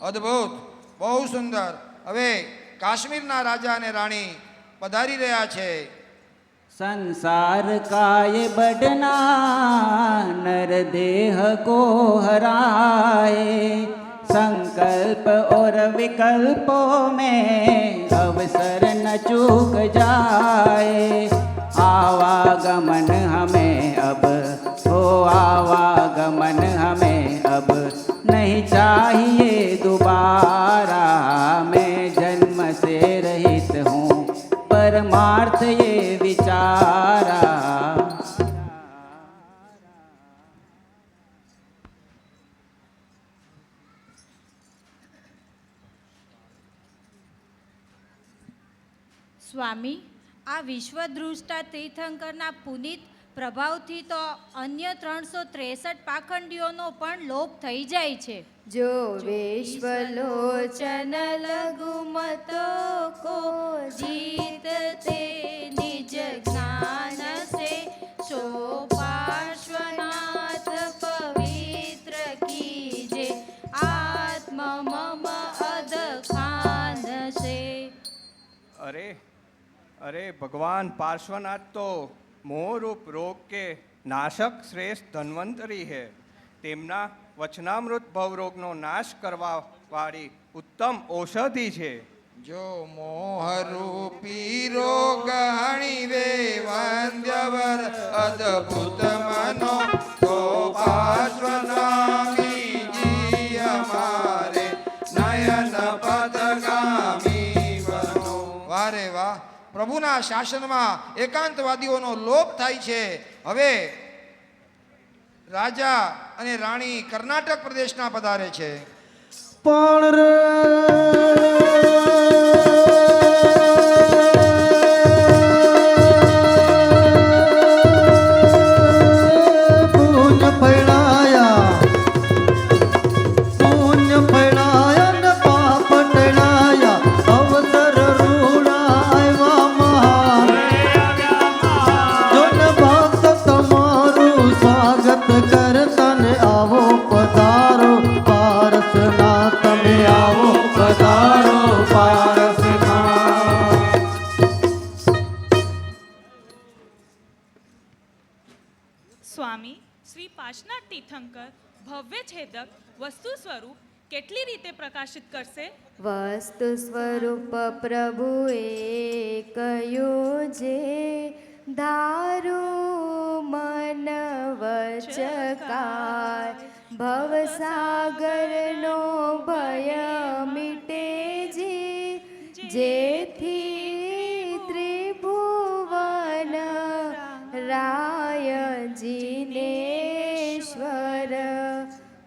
Speaker 3: અદ્ભુત, બહુ સુંદર. હવે કાશ્મીરના રાજા અને રાણી પધારી રહ્યા છે.
Speaker 20: संसार का ये बढ़ना नर देह को हराए, संकल्प और विकल्पों में अवसर न चूक जाए। आवागमन हमें अब हो आवागमन हमें अब नहीं चाहिए दोबारा। मैं जन्म से रहित हूँ परमार्थ ये विचारा।
Speaker 2: સ્વામી, આ વિશ્વદૃષ્ટા તીર્થંકરના પુનિત પ્રભાવથી તો અન્ય 363 પાખંડીઓનો પણ લોપ થઈ જાય છે।
Speaker 13: जो विश्वलोचन लघुमतो को जीतते निज ज्ञान से, सो पार्श्वनाथ पवित्र कीजे आत्म मम अदखान से।
Speaker 16: अरे अरे भगवान पार्श्वनाथ तो मोहरूप रोग के नाशक श्रेष्ठ धन्वंतरी है। તેમના વચનામૃત ભવરોગનો નાશ કરવા વાળી ઉત્તમ ઔષધિ છે।
Speaker 3: જો મોહરૂપી રોગ હણીવે વંદ્યવર અદભુત મનો, તો પાર્શ્વનામી જી અમારે નયન પદગામી બનો। વાહ રે વાહ, પ્રભુના શાસનમાં એકાંતવાદીઓનો લોપ થાય છે। હવે રાજા અને રાણી કર્ણાટક પ્રદેશના પધારે છે।
Speaker 1: પણ રે પુણ્ય ફળાયા ને પાપ ટળાયા, અવસર રૂડા આવ્યા મહાન। જોન ભક્ત તમારું સ્વાગત કરતા ને આવો પધારો પારસના, તમે આવો પધારો પારસના।
Speaker 9: સ્વામી, શ્રી પાર્શ્વનાથ તીર્થંકર ભવ્ય છેદક વસ્તુ સ્વરૂપ કેટલી રીતે પ્રકાશિત કરશે?
Speaker 13: વસ્તુ સ્વરૂપ પ્રભુએ કહ્યું જે, ધારું મન વચકાર, ભવસાગરનો ભય મીટે જે, જેથી ત્રિભુવન રાય જીનેશ્વર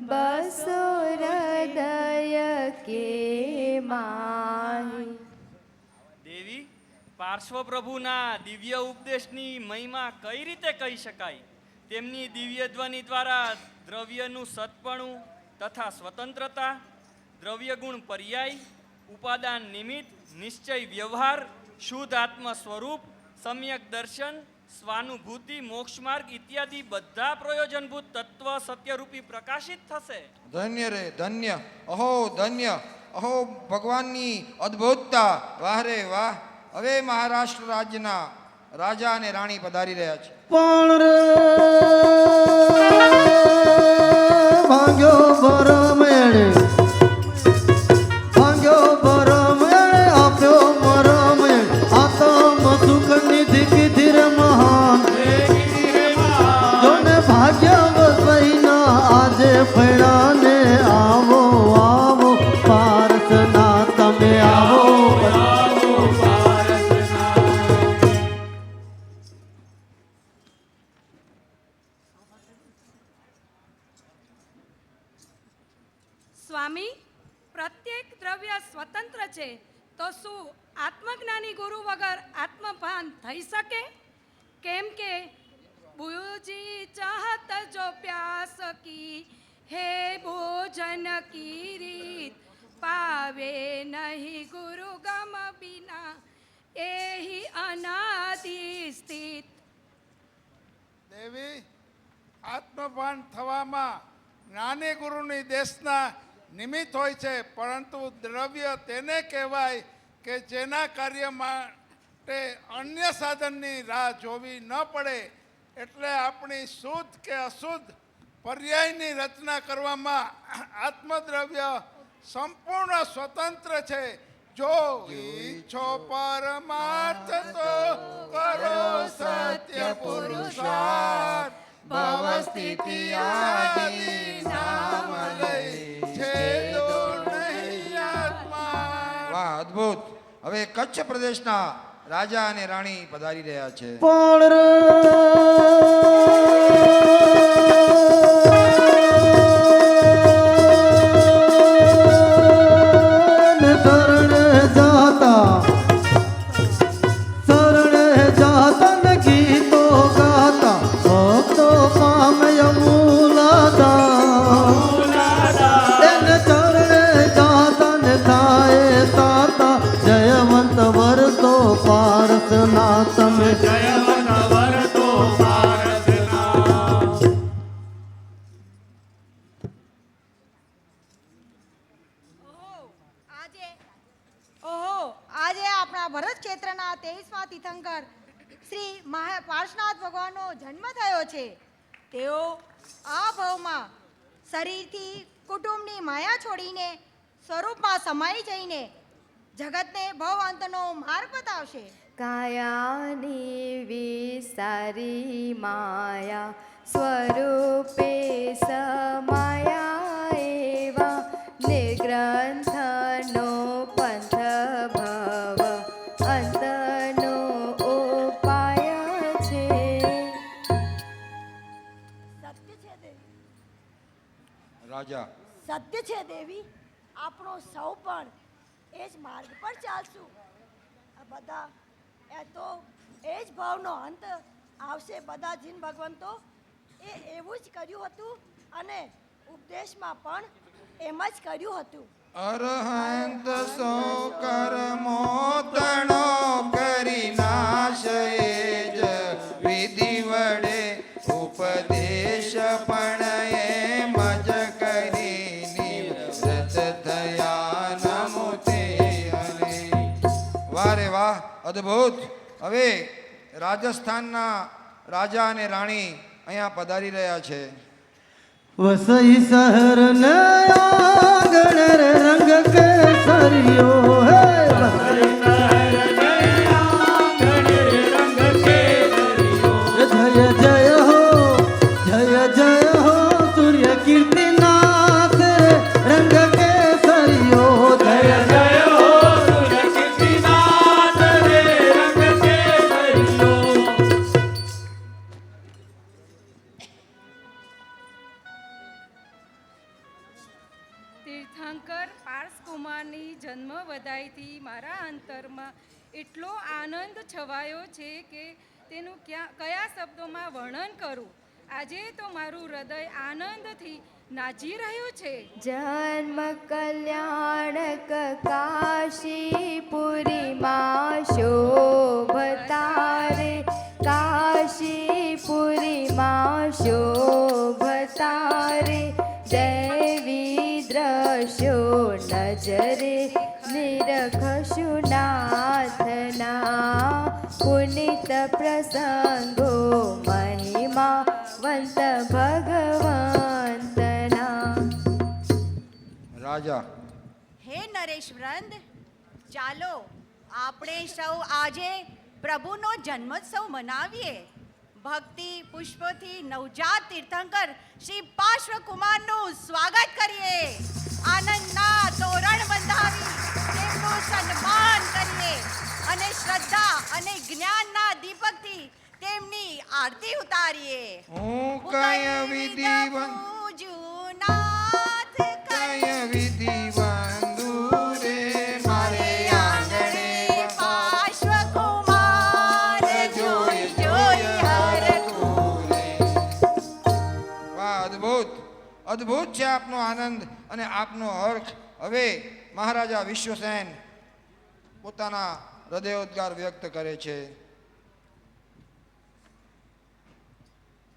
Speaker 13: બસો હૃદય કે માહી।
Speaker 12: દેવી, પાર્શ્વ પ્રભુના દિવ્ય ઉપદેશની મહિમા કઈ રીતે કહી શકાય? તેમની દિવ્ય ધ્વનિ દ્વારા દ્રવ્યનું સત્પણું તથા સ્વતંત્રતા, દ્રવ્ય ગુણ પર્યાય, ઉપાદાન નિમિત્ત, નિશ્ચય વ્યવહાર, શુદ્ધ આત્મ સ્વરૂપ, સમ્યક દર્શન, સ્વાનુભૂતિ, મોક્ષ માર્ગ ઇત્યાદિ બધા પ્રયોજનભૂત તત્વ સત્યરૂપી પ્રકાશિત થશે।
Speaker 3: ધન્ય રે ધન્ય, અહો ધન્ય, અહો ભગવાનની અદ્ભુતતા, વાહ રે વાહ। હવે મહારાષ્ટ્ર રાજ્યના રાજા અને રાણી પધારી રહ્યા છે।
Speaker 1: પણ રે ભાગ્યો ભરમ એણે, ભાગ્યો ભરમ એણે આપ્યો મરમ એણે, આતમ સુખ નિધિ કીધી રે મહાન। જોને ભાગ્ય વસઈના આજે ફળ્યા ને આવો આવો પારસના, તમે આવો આવો પારસના।
Speaker 2: સ્વામી, પ્રત્યેક દ્રવ્ય સ્વતંત્ર છે, તો શું આત્મજ્ઞાની ગુરુ વગર આત્મભાન થઈ શકે? કેમ કે બુજી ચાહત જો પ્યાસ કી, હે ભોજન કી રીત, પાવે નહીં ગુરુ ગમ બિના, એહી અનાદિ સ્થિત।
Speaker 23: દેવી, આત્મભાન થવામાં જ્ઞાની ગુરુની દેશના નિમિત્ત હોય છે, પરંતુ દ્રવ્ય તેને કહેવાય કે જેના કાર્ય માટે અન્ય સાધનની રાહ જોવી ન પડે। એટલે આપણી શુદ્ધ કે અશુદ્ધ પર્યાયની રચના કરવામાં આત્મદ્રવ્ય સંપૂર્ણ સ્વતંત્ર છે. જો ઈચ્છો પરમાર્થ તો કરો સત્ય પુરુષાર્થ. ભવ સ્થિતિ આદિ નામ લઈ છેદો નહીં આત્મા.
Speaker 3: વાહ, અદ્ભુત. હવે કચ્છ પ્રદેશના રાજા અને રાણી પધારી રહ્યા છે.
Speaker 1: તમે
Speaker 22: ઓહો, આજે આપણા ભરત ક્ષેત્રના 23મા તીર્થંકર શ્રી પાર્શ્વનાથ ભગવાનનો જન્મ થયો છે. તેઓ આ ભવમાં શરીરથી કુટુંબની માયા છોડીને સ્વરૂપમાં સમાઈ જઈને જગતને ભવ અંતનો માર્ગ બતાવશે.
Speaker 13: કાયાની વિસારી માયા સ્વરૂપે સમાયા એવા નિર્ગ્રંથનો પંથ ભવ અંતનો ઉપાય છે.
Speaker 3: રાજા
Speaker 4: સત્ય છે દેવી, આપણો સૌ પણ એ જ માર્ગ પર ચાલશું. આ બધા એ તો એ જ ભાવનો અંત આવશે. બધા જીન ભગવંતો એ એવું જ કર્યું હતું અને ઉપદેશમાં પણ એમ જ કર્યું હતું.
Speaker 3: અરહંત સો કર્મો તણો કરી નાશે જ વિધિ વડે ઉપદેશ પણ એમ જ કરી નિવૃત્ત થયા નમોતે હરે. વાહ રે વાહ, અદ્ભુત. હવે રાજસ્થાનના રાજા અને રાણી અહીંયા પધારી રહ્યા છે.
Speaker 1: વસઈ શહેર ને આંગણ રે રંગ કેસરિયો હે. વસઈ શહેર ને આંગણ રે રંગ કેસરિયો. જય જય હો, જય જય હો સૂર્ય કીર્તિનાથ રે રંગ કેસરિયો. જય જય હો સૂર્ય કીર્તિનાથ રે રંગ કેસરિયો.
Speaker 7: તીર્થંકર પાર્સકુમારની જન્મ વધાઈથી મારા અંતરમાં એટલો આનંદ છવાયો છે કે તેનું કયા શબ્દોમાં વર્ણન કરું. આજે તો મારું હૃદય આનંદથી નાચી રહ્યું છે.
Speaker 13: જન્મ કલ્યાણક કાશીપુરીમાં શોભતારે, કાશીપુરીમાં શોભતારે. દૈવી દ્રશ્યો નજરે નિરખશું નાથના. પુનિત પ્રસંગો મહિમા વંત ભગવંતના.
Speaker 3: રાજા
Speaker 8: હે નરેશ વૃંદ, ચાલો આપણે સૌ આજે પ્રભુનો જન્મોત્સવ મનાવીએ. ભક્તિ પુષ્પોથી નવજાત તીર્થંકર શ્રી પાર્શ્વકુમારનું સ્વાગત કરીએ. આનંદના તોરણ બંધાવી તેમનું સન્માન કરીએ અને શ્રદ્ધા અને જ્ઞાનના દીપકથી તેમની આરતી ઉતારીએ.
Speaker 3: હું કય વિધિવન
Speaker 8: જુનાથ
Speaker 3: કય વિધિવંદુ રે મારે આંગણે
Speaker 8: પાર્શ્વકુમાર જોઈ જોઈ હરખું.
Speaker 3: વાહ, અદ્ભુત. અદ્ભુત છે આપનો આનંદ અને આપનો હર્ષ. હવે મહારાજા વિશ્વસેન પોતાના હૃદયોદ્ગાર વ્યક્ત કરે છે.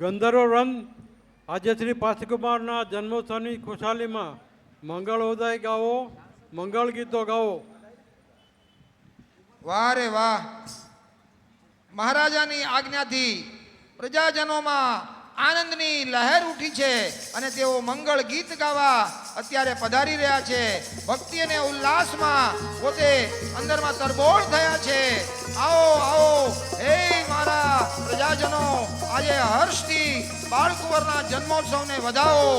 Speaker 11: ગંધર્વ વૃંદ, આજે શ્રી પાર્શ્વકુમારના જન્મોત્સવની ખુશાલીમાં મંગળ ઉદય ગાવો, મંગળ ગીતો ગાવો.
Speaker 3: વાહ રે વાહ. મહારાજાની આજ્ઞાથી પ્રજાજનોમાં આનંદની લહેર ઉઠી છે અને તેઓ મંગળ ગીત ગાવા અત્યારે પધારી રહ્યા છે. ભક્તિ અને ઉલ્લાસમાં પોતે અંદરમાં તરબોળ થયા છે. આવો આવો હે મારા પ્રજાજનો, આજે હર્ષથી બાળકુંવરના જન્મોત્સવને વધાવો.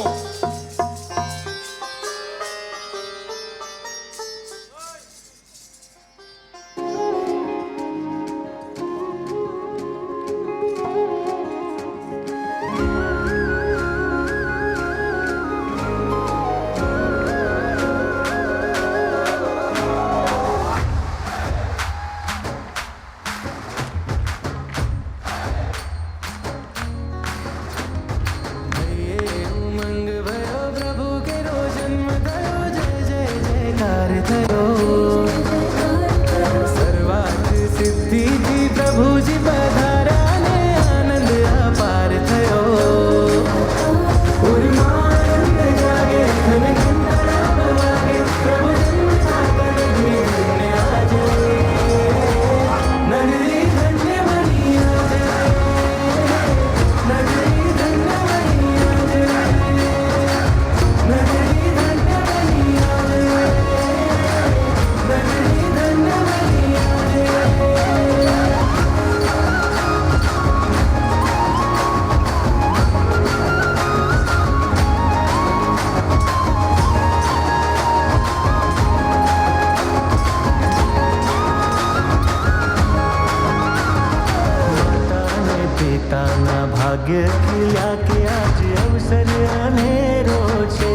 Speaker 5: ભાગ્ય ખીલ્યા કે આજ અવસર અનેરો છે.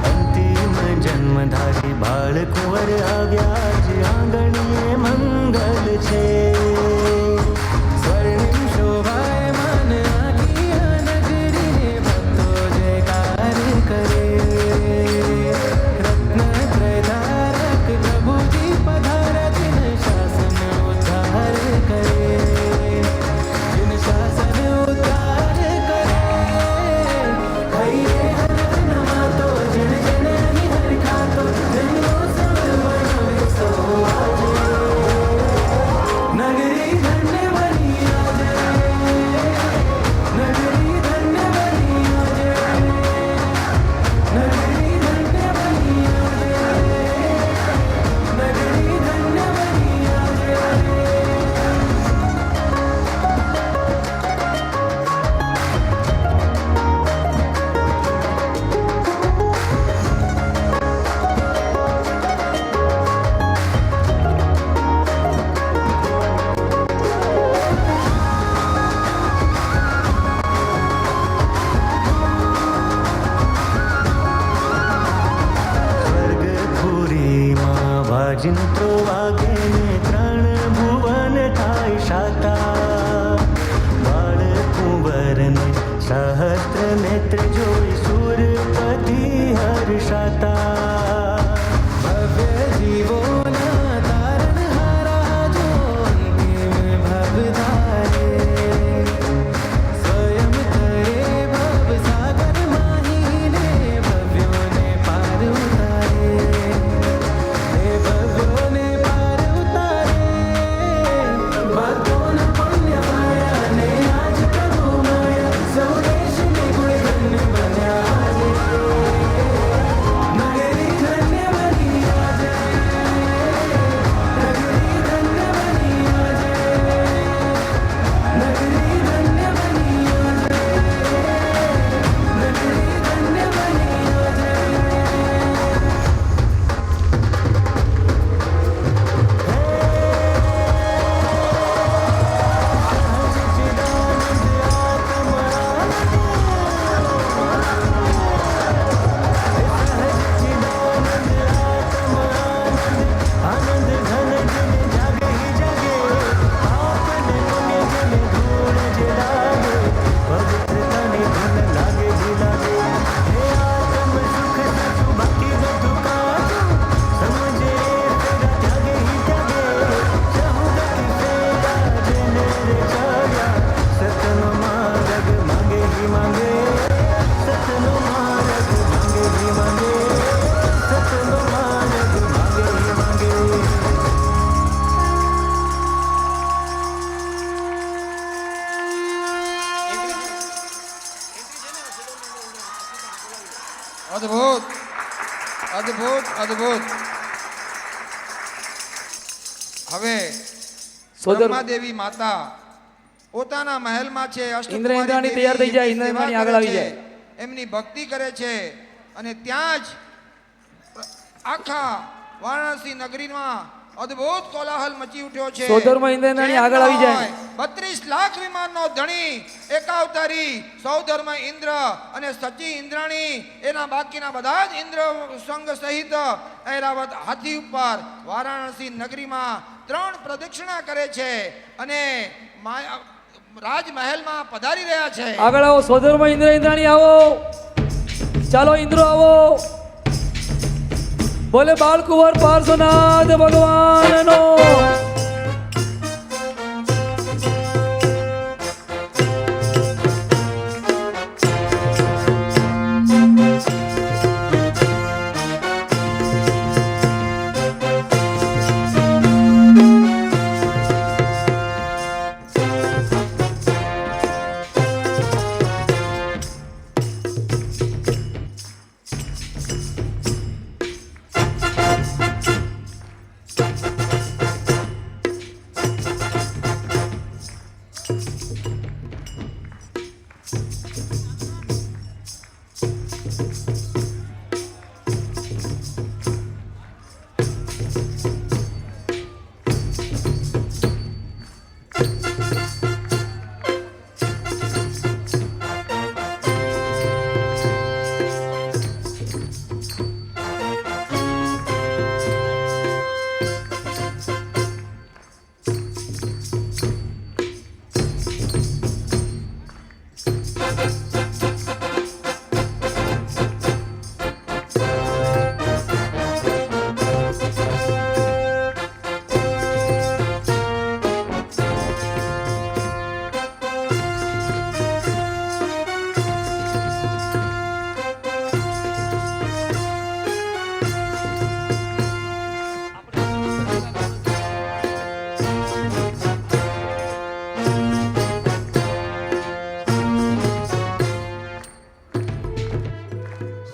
Speaker 5: અંતિમ જન્મધારી બાળકુંવર આવ્યા આજ આંગણીએ મંગલ છે. સ્વર્ણિમ શોભાયમાન આખી આ નગરીને ભક્તો જયકાર કરે. રત્ન ત્રયધારક પ્રભુજી પધાર્યા દિન શાસન ઉદ્ધાર કરે. વાજિંત્રો વાગે ને ત્રણ ભુવન થાય શાતા. બાળકુંવરને સહસ્ત્ર નેત્ર જોઈ સુરપતિ હર્ષાતા. ભવ્ય જીવોના તારણહારા જો અંતિમ ભવધારે. સ્વયં તરે ભવ સાગર માહીને ભવ્યોને પાર ઉતારે. ભક્તોના પુણ્ય પાયા ને આજ પ્રભુ માયા સૌ દેશને ગુણ ધન્ય
Speaker 3: અદ્ભુત અદ્ભુત અદ્ભુત. હવે બ્રહ્માદેવી માતા પોતાના મહેલમાં છે.
Speaker 6: ઇન્દ્રાણી તૈયાર થઈ જાય, ઇન્દ્રાણી આગળ આવી જાય.
Speaker 3: એમની ભક્તિ કરે છે અને ત્યાં જ આખા વારાણસી નગરીમાં અદ્ભુત કોલાહલ મચી ઉઠ્યો છે.
Speaker 6: સોદરમાં ઇન્દ્રાણી આગળ આવી જાય.
Speaker 3: 32 લાખ વિમાનનો ધણી એકાવતારી સૌધર્મ ઇન્દ્ર અને સચી ઇન્દ્રાણી એના બાકીના બધા જ ઇન્દ્ર સંઘ સહિત ઐરાવત હાથી ઉપર વારાણસી નગરીમાં 3 પ્રદક્ષિણા કરે છે અને રાજમહેલમાં પધારી રહ્યા છે.
Speaker 6: આગળ આવો સોદરમાં ઇન્દ્રાણી આવો. ચાલો ઇન્દ્રો આવો. બોલે બાલકુંવર પાર્શ્વનાથ ભગવાનનો.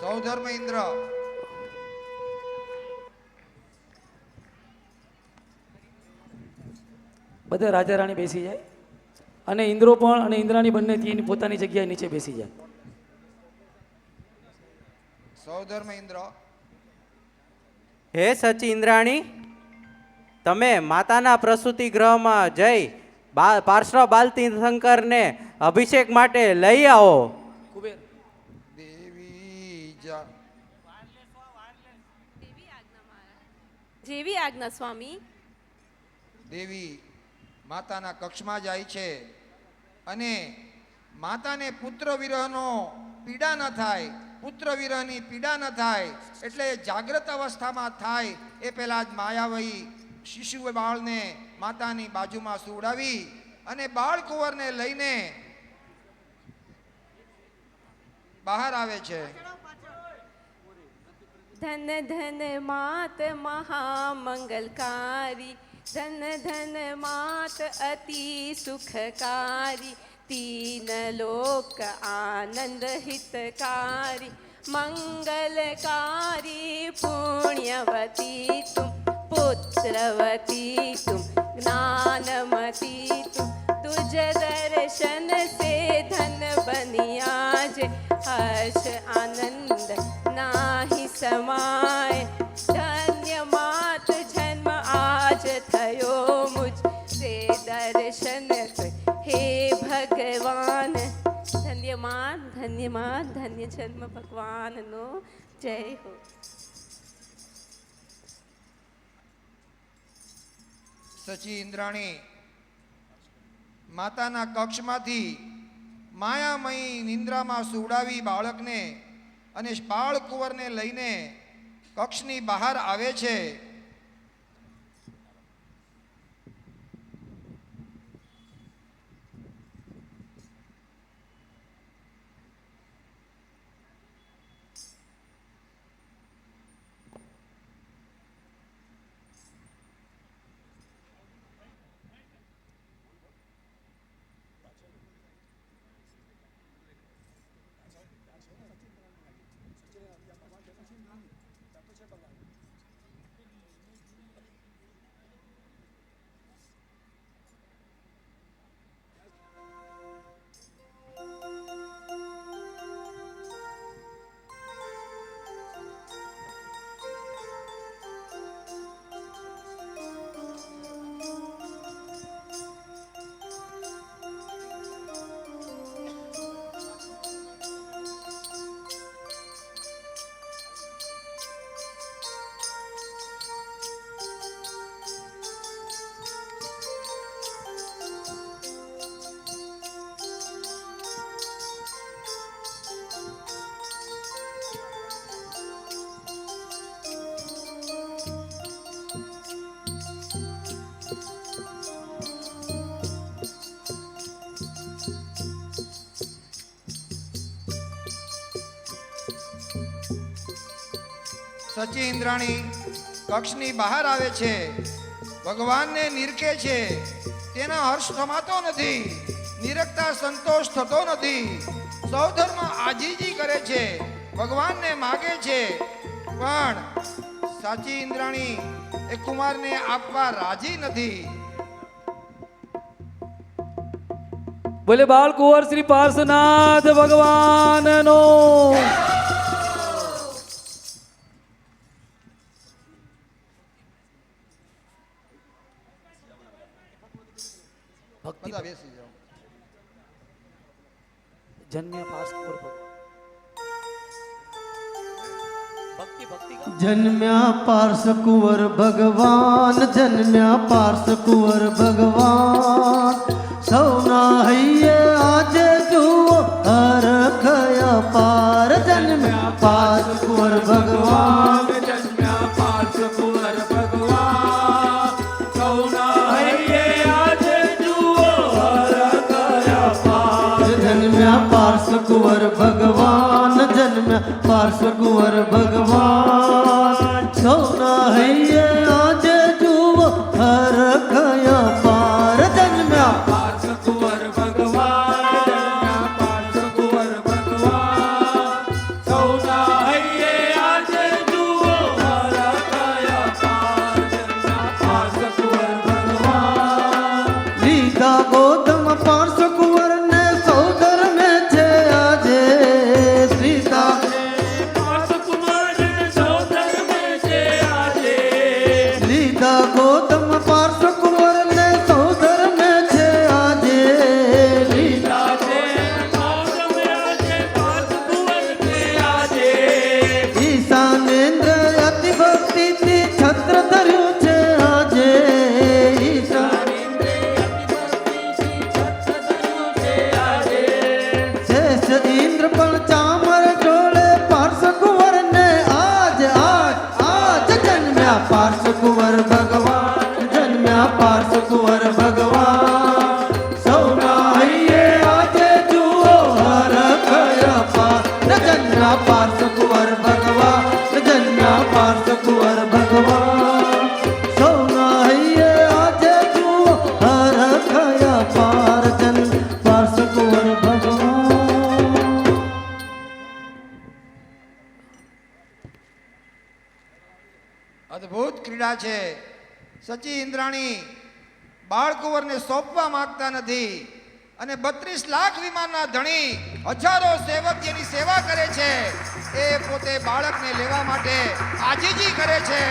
Speaker 3: સૌધર્મ ઇન્દ્ર
Speaker 6: બધા રાજા રાણી બેસી જાય અને ઇન્દ્રો પણ અને ઇન્દ્રાણી બંને તેની પોતાની જગ્યાએ નીચે બેસી જાય.
Speaker 3: સૌધર્મ ઇન્દ્ર.
Speaker 10: હે સચી ઇન્દ્રાણી, તમે માતાના પ્રસૂતિ ગૃહમાં જઈ પાર્શ્વ બાલતી શંકરને અભિષેક માટે લઈ આવો.
Speaker 9: જેવી આજ્ઞા સ્વામી.
Speaker 3: દેવી માતાના કક્ષમાં જાય છે અને માતાને પુત્ર વિરહનો પીડા ન થાય, પુત્ર વિરહની પીડા ન થાય એટલે જાગ્રત અવસ્થામાં થાય એ પહેલા જ માયાવહી શિશુ બાળને માતાની બાજુમાં સુવડાવી અને બાળકુંવરને લઈને બહાર આવે છે.
Speaker 9: ધન ધન માત મહામંગલકારી, ધન ધન માત અતિ સુખકારી, तीन लोक आनंद हितकारी, मंगलकारी पुण्यवती तुम, पुत्रवती तुम, ज्ञानमती तुम, तुझ दर्शन से धन बनियाज, हर्ष आनंद नाही समाय, धन्य मात जन्म आज थयो मुझ से दर्शन हे भगवान. धन्यवाद धन्यवाद धन्य जन्म भगवान नो जय हो.
Speaker 3: સચી ઇન્દ્રાણી માતાના કક્ષમાંથી માયામયી નિંદ્રામાં સુવડાવી બાળકને અને બાળકુંવરને લઈને કક્ષની બહાર આવે છે. સચી ઇન્દ્રાણી કક્ષની બહાર આવે છે, ભગવાનને નિરખે છે, તેના હર્ષ થમાતો નથી, નિરખતા સંતોષ થતો નથી, સૌધર્મ આજીજી કરે છે, ભગવાનને માગે છે, પણ સાચી ઇન્દ્રાણી એ કુમારને આપવા રાજી નથી.
Speaker 6: બોલે બાળકુંવર શ્રી પાર્શ્વનાથ ભગવાનનો.
Speaker 3: બધા બેસી જાઓ.
Speaker 6: જન્મ્યા પાર્શ્વકુંવર
Speaker 1: જન્મ્યા પાર્શ્વકુંવર ભગવાન, જન્મ્યા પાર્શ્વકુંવર ભગવાન, સૌના હૈયે આજે જુઓ હરખયા પાર. જન્મ્યા પાર્શ્વકુંવર ભગવાન,
Speaker 5: જન્મ્યા પાર્શ્વકુંવર ભગવાન, સૌના હૈયે આજે જુઓ હરખયા પાર.
Speaker 1: જન્મ્યા પાર્શ્વકુંવર ભગવાન, જન્મ્યા પાર્શ્વકુંવર ભગવાન, સૌના હૈયે આજે જુઓ હરખયા પાર. જન્મ્યા
Speaker 5: પાર્શ્વકુંવર ભગવાન, જન્મ્યા પાર્શ્વકુંવર ભગવાન, સૌના હૈયે આજે જુઓ હરખયા પાર. જન્મ્યા પાર્શ્વકુંવર ભગવાન,
Speaker 1: લીધા ગોતમ પાર્શ્વકુંવર ને સૌદર મેં છે આજે. સીતા લીધા ગોતમ પાર્શ્વકુંવર ને સૌદર મેં છે આજે. ઈશાનેન્દ્ર અતિ ભક્તિથી છત્ર ધર્યું છે આજે. શેષ ઇન્દ્ર પણ ચામર જોડે પાર્શ્વકુંવર ને આજ આજ આજ. જન્મ્યા પાર્શ્વકુંવર ભગવાન, જન્મ્યા પાર્શ્વકુંવર ભગવાન, સૌના હૈયે આજે જુઓ હરખયા પાર. જન્મ્યા પાર્શ્વકુંવર ભગવાન, જન્મ્યા પાર્શ્વકુંવર ભગવાન, સૌના હૈયે આજે જુઓ હરખયા પાર. જન્મ્યા પાર્શ્વકુંવર ભગવાન.
Speaker 3: અદ્ભુત ક્રીડા છે. સચી ઇન્દ્રાણી બાળકુંવરને સોંપવા માંગતા નથી અને 32 લાખ વિમાનના ધણી હજારો સેવક જેની સેવા કરે છે એ પોતે બાળકને લેવા માટે આજીજી કરે છે.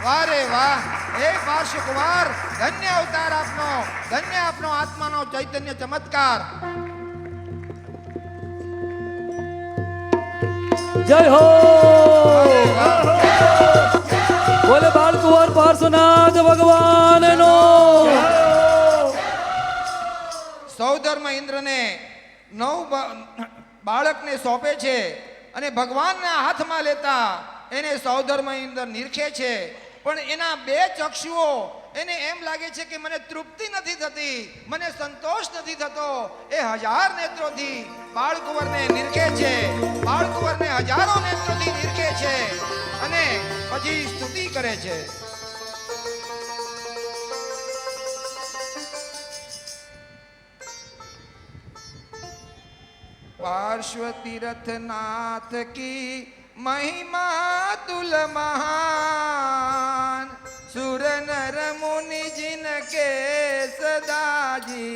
Speaker 3: વાહ રે વાહ! હે પાર્શ્વકુમાર, ધન્ય અવતાર આપનો, ધન્ય આપનો આત્માનો ચૈતન્ય ચમત્કાર.
Speaker 6: જય હો. બોલે બાળકુંવર પાર્શ્વનાથ ભગવાનનો.
Speaker 3: સૌધર્મ ઇન્દ્રને 9 બાળકને સોંપે છે અને ભગવાનના હાથમાં લેતા એને સૌધર્મ ઇન્દ્ર નિરખે છે, પણ એના 2 ચક્ષુઓ એને એમ લાગે છે કે મને તૃપ્તિ નથી થતી, મને સંતોષ નથી થતો. એ 1000 નેત્રોથી બાળકુંવરને નિરખે છે, બાળકુંવરને હજારો નેત્રોથી નિરખે છે અને પછી સ્તુતિ કરે છે. पार्श्व तीर्थनाथ की महिमा तुल महान, सुर नर मुनि जिनके सदा जी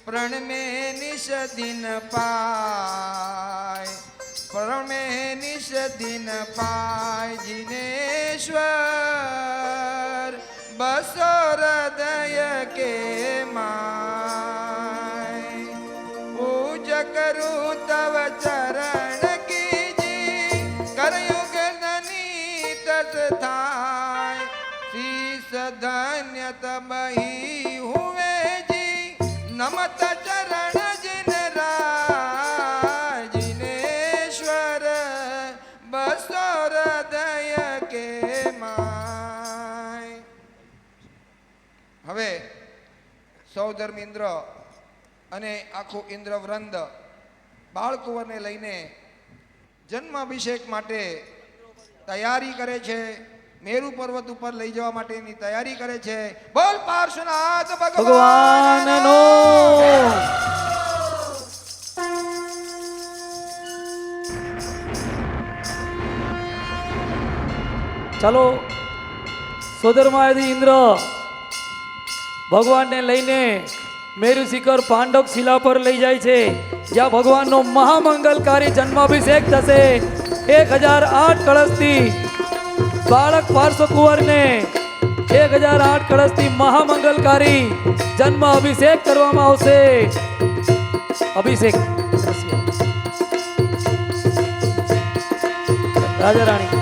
Speaker 3: प्रण में निश दिन पाय, प्रण में निश दिन पाय. जिनेश्वर बसो हृदय के माय, पूज करूं तव चरण की जी, करयुग ननीत थाय. शीस धन्य तबही हुए जी, नमत चरण जिन राय. जिनेश्वर बसो हृदय के माय. હવે સૌધર્મ ઇન્દ્ર અને આખું ઇન્દ્રવૃંદ બાળકુંવરને લઈને જન્માભિષેક માટે તૈયારી કરે છે, મેરુ પર્વત ઉપર લઈ જવા માટેની તૈયારી કરે છે. બોલ પાર્શ્વનાથ
Speaker 6: ભગવાનનો. ચાલો સોદરમાયાથી ઇન્દ્ર ભગવાનને લઈને મેરુ શિખર પાંડવ શિલા પર લઈ જાય છે, જ્યાં ભગવાનનો મહામંગલકારી જન્માભિષેક થશે. 1008 કળશથી બાળક પાર્શ્વકુંવરને 1008 કળશથી મહામંગલકારી જન્મ અભિષેક કરવામાં આવશે. અભિષેક રાજા રાણી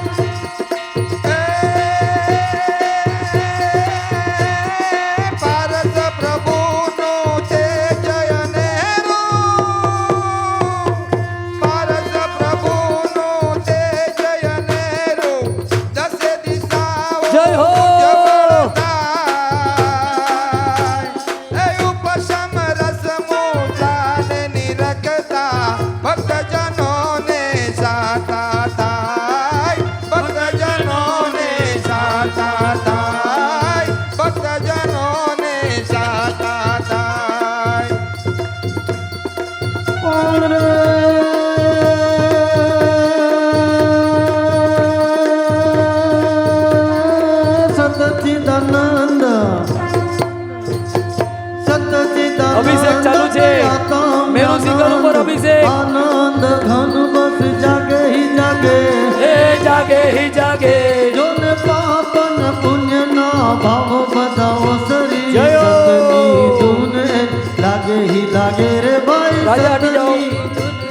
Speaker 6: અભિષેક ચાલુ છે. મેરુ શિખર ઉપર અભિષેક.
Speaker 1: આનંદ ઘન બસ જાગે હી જાગે,
Speaker 6: એ જાગે હી જાગે.
Speaker 1: જોને પાપન પુણ્ય ના ભાવ બધા ઓસરી.
Speaker 6: જયો.
Speaker 1: સતની ધૂને લાગે હી લાગે રે ભાઈ.
Speaker 6: રાજા હટી જાઓ.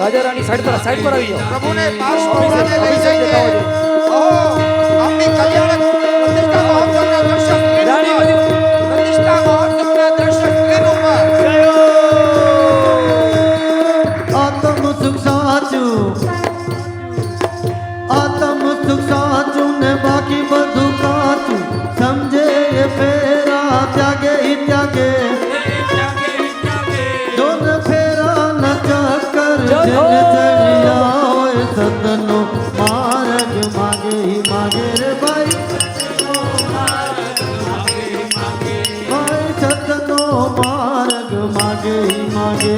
Speaker 6: રાજા રાણી સાઈડ પર આવી જાઓ.
Speaker 3: પ્રભુને પાર્શ્વનાથે લઈ જઈને આપણી કલ્યાણ પ્રતિષ્ઠા મહોત્સવના દર્શક
Speaker 6: રાણી બધી
Speaker 3: પ્રતિષ્ઠા મહોત્સવના દર્શક
Speaker 1: આત્મ સુખ સાચું, આત્મ સુખ સાચું ને બાકી બધું કાચું. સમજે એ ફેરા ત્યાગે ઈ ત્યાગે, જોન ફેરા ન ચક્કર જેને ચડ્યા હોય. સતનો માર્ગ માગે ઈ માગે રે ભાઈ. ભાઈ સતનો માર્ગ માગે ઈ માગે.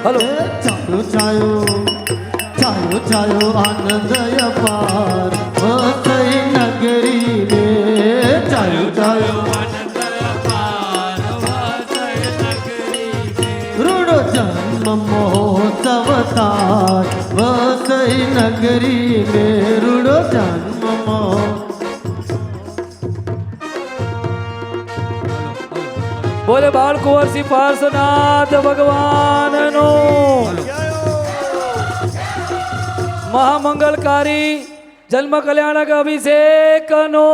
Speaker 6: હલો
Speaker 1: ચાયો ચાયો ચાયો ચાયો આનંદ અપાર વસઈ નગરી રે. ચાયો ચાયો રૂડો જન્મ મહોત્સવ તાર વસઈ નગરી રે. રૂડો જન્મ
Speaker 6: બોલે બાળકુંવર શ્રી પાર્શ્વનાથ ભગવાનનો મહામંગલકારી જન્મ કલ્યાણક અભિષેકનો.